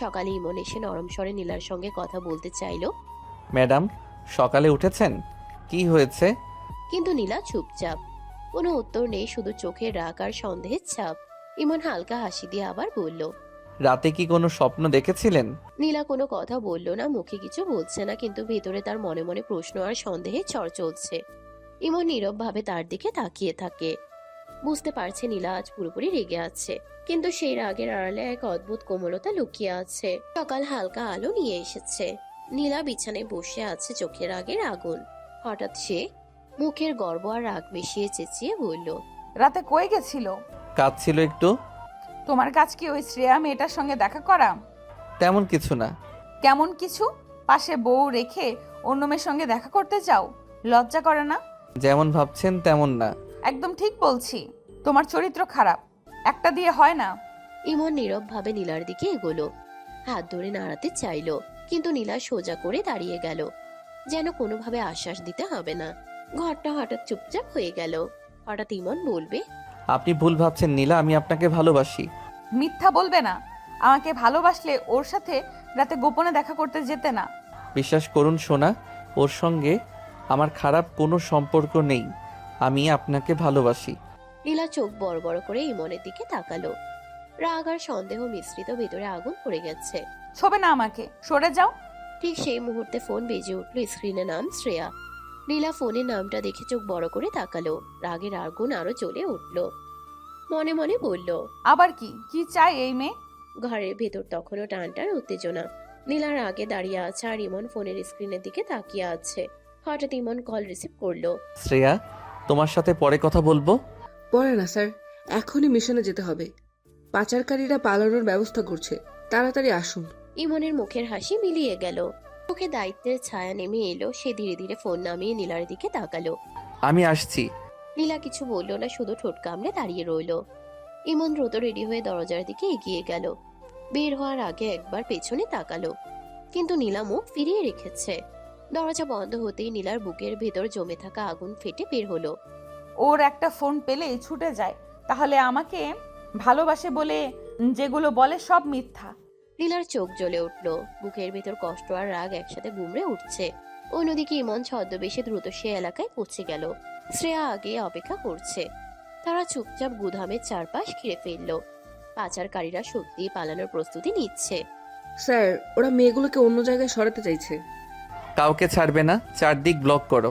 Speaker 3: সকালে ইমন এসে নরম স্বরে নীলার সঙ্গে কথা বলতে চাইলো।
Speaker 2: ম্যাডাম, সকালে উঠেছেন? কি হয়েছে?
Speaker 3: কিন্তু নীলা চুপচাপ, কোনো উত্তর নেই, শুধু চোখে রাগ আর সন্দেহের ছাপ। ইমন হালকা হাসি দিয়ে আবার বলল।
Speaker 2: রাতে কি কোনো স্বপ্ন দেখেছিলেন?
Speaker 3: নীলা কোনো কথা বলল না, মুখে কিছু বলছে না, কিন্তু ভেতরে তার মনে মনে প্রশ্ন আর সন্দেহে ঝড় চলছে। ইমন নীরব ভাবে তার দিকে তাকিয়ে থাকে। বুঝতে পারছে নীলা আজ পুরোপুরি রেগে আছে, কিন্তু সেই রাগের আড়ালে এক অদ্ভুত কোমলতা লুকিয়ে আছে। সকাল হালকা আলো নিয়ে এসেছে। নীলা বিছানায় বসে আছে, চোখের আগের আগুন। হঠাৎ সে মুখের গর্ব আর রাগ মিশিয়ে চেঁচিয়ে বলল।
Speaker 1: রাতে কই গেছিল?
Speaker 2: কাজ ছিল একটু।
Speaker 1: তোমার কাজ কি ওই শ্রেয়া মেয়েটার সঙ্গে দেখা করা?
Speaker 2: তেমন কিছু না।
Speaker 1: কেমন কিছু? পাশে বউ রেখে অন্য মেয়ের সঙ্গে দেখা করতে যাও? লজ্জা করে না?
Speaker 2: যেমন ভাবছেন তেমন না।
Speaker 1: একদম ঠিক বলছি, তোমার চরিত্র খারাপ, একটা দিয়ে হয় না।
Speaker 3: ইমন নীরব ভাবে নীলার দিকে এগোলো, হাত ধরে নাড়াতে চাইলো, কিন্তু নীলা সোজা করে দাঁড়িয়ে গেল, যেন কোনোভাবে আশ্বাস দিতে হবে না। ঘরটা হঠাৎ চুপচাপ হয়ে গেল। হঠাৎ ইমন বলবে।
Speaker 2: আপনি ভুল ভাবছেন নীলা, আমি আপনাকে ভালোবাসি।
Speaker 1: মিথ্যা বলবে না। আমাকে ভালোবাসলে ওর সাথে রাতে গোপনে দেখা করতে যেতে না।
Speaker 2: বিশ্বাস করুন সোনা, ওর সঙ্গে আমার খারাপ কোনো সম্পর্ক নেই। আমি আপনাকে ভালোবাসি।
Speaker 3: নীলা চোখ বড় বড় করে ইমনের দিকে তাকালো। রাগ আর সন্দেহ মিশ্রিত ভেতরে আগুন পড়ে গেছে।
Speaker 1: ছবে না আমাকে, সরে যাও।
Speaker 3: ঠিক সেই মুহূর্তে ফোন বেজে উঠলো। স্ক্রিনে নাম শ্রেয়া। নীলা ফোনের নামটা দেখে চোখ বড় করে তাকালো। রাগের আগুন আরো জ্বলে উঠলো। মনে মনে বলল,
Speaker 1: আবার কি কি চাই এই মেয়ে?
Speaker 3: ঘরের ভেতর তখনও টানটার উত্তেজনা। নীলার আগে দাঁড়িয়ে আছে আর ইমন ফোনের স্ক্রিনের দিকে তাকিয়ে আছে। হঠাৎ ইমন কল রিসিভ করলো।
Speaker 2: শ্রেয়া, তোমার সাথে পরে কথা বলবো।
Speaker 16: পরে না স্যার, এখনই মিশনে যেতে হবে। পাচারকারীরা পালানোর ব্যবস্থা করছে, তাড়াতাড়ি আসুন।
Speaker 3: ইমনের মুখের হাসি মিলিয়ে গেল, মুখে দায়িত্বের ছায়া নেমে এলো। সে ধীরে ধীরে ফোন নামিয়ে নীলার দিকে তাকালো।
Speaker 2: আমি আসছি।
Speaker 3: নীলা কিছু বলল না, শুধু ঠোঁট কামড়ে দাঁড়িয়ে রইল। ইমন দ্রুত রেডি হয়ে দরজার দিকে এগিয়ে গেল। বের হওয়ার আগে একবার পেছনে তাকালো, কিন্তু নীলা মুখ ফিরিয়ে রেখেছে। দরজা বন্ধ হতেই নীলার বুকের ভেতর জমে থাকা আগুন ফেটে বের হলো।
Speaker 1: ওর একটা ফোন পেলেই ছুটে যায়, তাহলে আমাকে ভালোবাসে বলে যেগুলো বলে সব মিথ্যা।
Speaker 3: নীলার চোখ জ্বলে উঠলো, বুকের ভেতর কষ্ট আর রাগ একসাথে গুমড়ে উঠছে। অন্যদিকে ইমন ছদ্মবেশে দ্রুত সে এলাকায় পৌঁছে গেল। শ্রেয়া আগে অপেক্ষা করছে। তারা চুপচাপ গুদামের চারপাশ ঘিরে ফেললো। পাচারকারীরা সত্যি পালানোর প্রস্তুতি নিচ্ছে।
Speaker 16: স্যার, ওরা মেয়েগুলোকে অন্য জায়গায় সরাতে চাইছে।
Speaker 2: কাউকে ছাড়বে না, চারদিক ব্লক করো।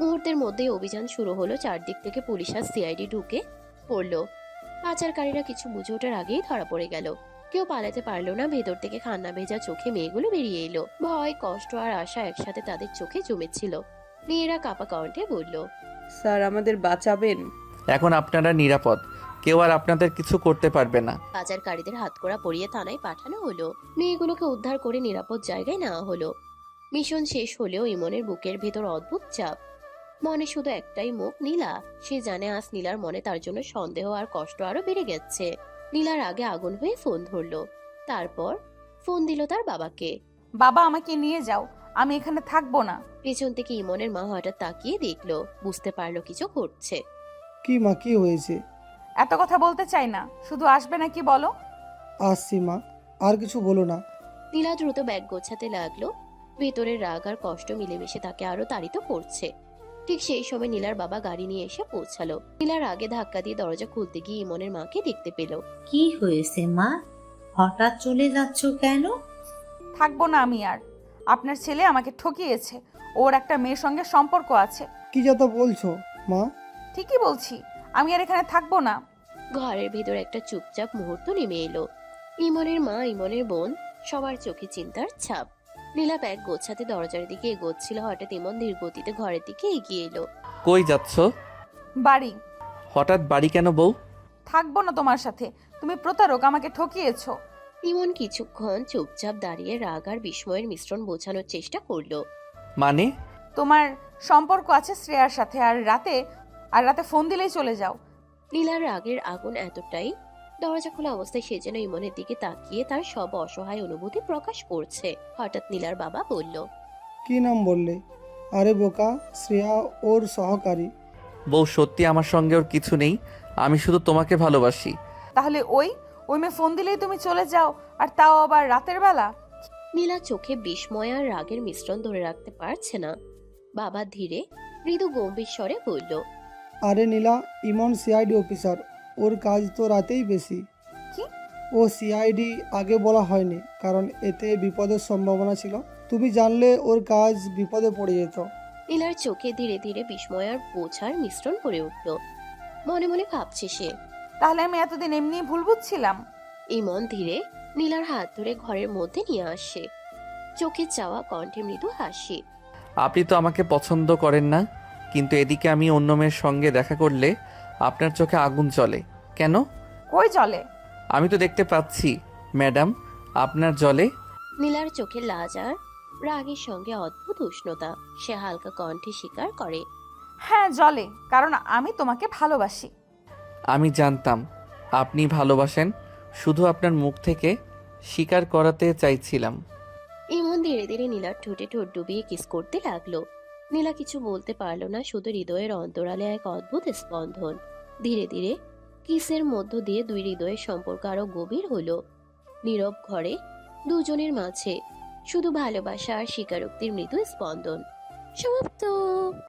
Speaker 3: মুহূর্তের মধ্যেই অভিযান শুরু হলো। চারদিক থেকে পুলিশ আর সিআইডি ঢুকে পড়লো। পাচারকারীরা কিছু বুঝে ওঠার আগেই ধরা পড়ে গেল। কেউ পালাতে পারলো না। ভেতর থেকে কান্না ভেজা চোখে মেয়েগুলো বেরিয়ে এলো। ভয়, কষ্ট আর আশা একসাথে তাদের চোখে জমেছিল। মেয়েরা কাপা কণ্ঠে বলল,
Speaker 14: স্যার আমাদের বাঁচাবেন।
Speaker 2: এখন আপনারা নিরাপদ, কেউ আর আপনাদের কিছু করতে পারবে না।
Speaker 3: পাচারকারীদের হাতকড়া পরিয়ে থানায় পাঠানো হলো। মেয়েগুলোকে উদ্ধার করে নিরাপদ জায়গায় নেওয়া হলো। মিশন শেষ হলেও ইমনের বুকের ভেতর অদ্ভুত চাপ। মনে শুধু একটাই মুখ, নীলা। সে জানে আজ নীলার মনে তার জন্য সন্দেহ আর কষ্ট আরো বেড়ে গেছে। নীলার আগে আগুন হয়ে ফোন ধরলো। তারপর ফোন দিল তার বাবাকে।
Speaker 1: বাবা, আমাকে নিয়ে যাও, আমি এখানে থাকবো না।
Speaker 3: পেছন থেকে ইমনের মা হঠাৎ তাকিয়ে দেখলো, বুঝতে পারলো কিছু ঘটছে।
Speaker 8: কি মা, কি হয়েছে?
Speaker 1: এত কথা বলতে চাই না, শুধু আসবে নাকি বলো?
Speaker 8: আসছি মা, আর কিছু বলো না।
Speaker 3: নীলা দ্রুত ব্যাগ গোছাতে লাগলো। ভেতরের রাগ আর কষ্ট মিলেমিশে তাকে আরো তাড়িত করছে। ঠিক সেই সময় নীলার বাবা গাড়ি নিয়ে এসে পৌঁছালো। নীলার আগে ধাক্কা দিয়ে দরজা খুলতে গিয়ে ইমনের মাকে দেখতে পেল।
Speaker 7: কি হয়েছে মা, হঠাৎ চলে যাচ্ছ কেন?
Speaker 1: থাকবো না আমি আর। আপনার ছেলে আমাকে ঠকিয়েছে, ওর একটা মেয়ের সঙ্গে সম্পর্ক আছে।
Speaker 8: কি যত বলছো মা?
Speaker 1: ঠিকই বলছি, আমি আর এখানে থাকবো না।
Speaker 3: ঘরের ভেতর একটা চুপচাপ মুহূর্ত নেমে এলো। ইমনের মা, ইমনের বোন, সবার চোখে চিন্তার ছাপ। নীলা ব্যাগ গোছাতে দরজার দিকে এগোচ্ছিল। হঠাৎ ইমন ধীর গতিতে ঘরের দিকে এগিয়ে এলো।
Speaker 2: কই যাচ্ছ?
Speaker 1: বাড়ি।
Speaker 2: হঠাৎ বাড়ি কেন বউ?
Speaker 1: থাকবো না তোমার সাথে, তুমি প্রতারক, আমাকে ঠকিয়েছো।
Speaker 3: ইমন কিছুক্ষণ চুপচাপ দাঁড়িয়ে রাগ আর বিস্ময়ের মিশ্রণ বোঝানোর চেষ্টা করলো।
Speaker 2: মানে?
Speaker 1: তোমার সম্পর্ক আছে শ্রেয়ার সাথে, আর রাতে ফোন দিলেই চলে যাও।
Speaker 3: নীলার রাগের আগুন এতটাই, দরজা খোলা অবস্থায় সে যেন ইমনের দিকে তাকিয়ে তার সব অসহায় অনুভূতি প্রকাশ করছে। হঠাৎ নীলার বাবা বলল,
Speaker 8: কি নাম বললে? আরে বোকা, শ্রেয়া ওর সহকারী।
Speaker 2: বউ, সত্যি আমার সঙ্গে ওর কিছু নেই, আমি শুধু তোমাকে ভালোবাসি।
Speaker 1: তাহলে ওই মেয়ে ফোন দিলেই তুমি চলে যাও, আর তাও আবার রাতের বেলা?
Speaker 3: নীলা চোখে বিস্ময় আর রাগের মিশ্রণ ধরে রাখতে পারছে না। বাবা ধীরে মৃদু গম্ভীর স্বরে বলল,
Speaker 8: আরে নীলা, ইমন সিআইডি অফিসার, ওর কাজ তো রাতেই বেশি।
Speaker 1: কি?
Speaker 8: ও সিআইডি আগে বলা হয়নি কারণ এতে বিপদের সম্ভাবনা ছিল। তুমি জানলে ওর কাজ বিপদে পড়ে যেত।
Speaker 3: নীলার চোখে ধীরে ধীরে বিস্ময় আর বোঝার মিশ্রণ করে উঠল। মনে মনে ভাবছে সে।
Speaker 1: তাহলে আমি এতদিন এমনি ভুল বুঝছিলাম।
Speaker 3: ইমন ধীরে নীলার হাত ধরে ঘরের মধ্যে নিয়ে আসে, চোখে চাওয়া, কণ্ঠে মৃদু হাসি।
Speaker 2: আপনি তো আমাকে পছন্দ করেন না, কিন্তু এদিকে আমি অন্য মেয়ের সঙ্গে দেখা করলে আপনার চোখে আগুন জ্বলে কেন?
Speaker 1: কই চলে?
Speaker 2: আমি তো দেখতে পাচ্ছি ম্যাডাম, আপনার জ্বলে।
Speaker 3: নীলার চোখে লাজ আর রাগের সঙ্গে অদ্ভুত উষ্ণতা। সে হালকা কণ্ঠে স্বীকার করে।
Speaker 1: হ্যাঁ জ্বলে, কারণ আমি তোমাকে ভালোবাসি।
Speaker 2: আমি জানতাম আপনি ভালোবাসেন, শুধু আপনার মুখ থেকে স্বীকার করাতে চাইছিলাম।
Speaker 3: ইমন ধীরে ধীরে নীলার ঠোঁটে ঠোঁট ডুবিয়ে কিস করতে লাগলো। নীলা কিছু বলতে পারলো না, শুধু হৃদয়ের অন্তরালে এক অদ্ভুত স্পন্দন। ধীরে ধীরে কিসের মধ্য দিয়ে দুই হৃদয়ের সম্পর্ক আরো গভীর হলো। নীরব ঘরে দুজনের মাঝে শুধু ভালোবাসা আর স্বীকারোক্তির মৃদু স্পন্দন। সমাপ্ত।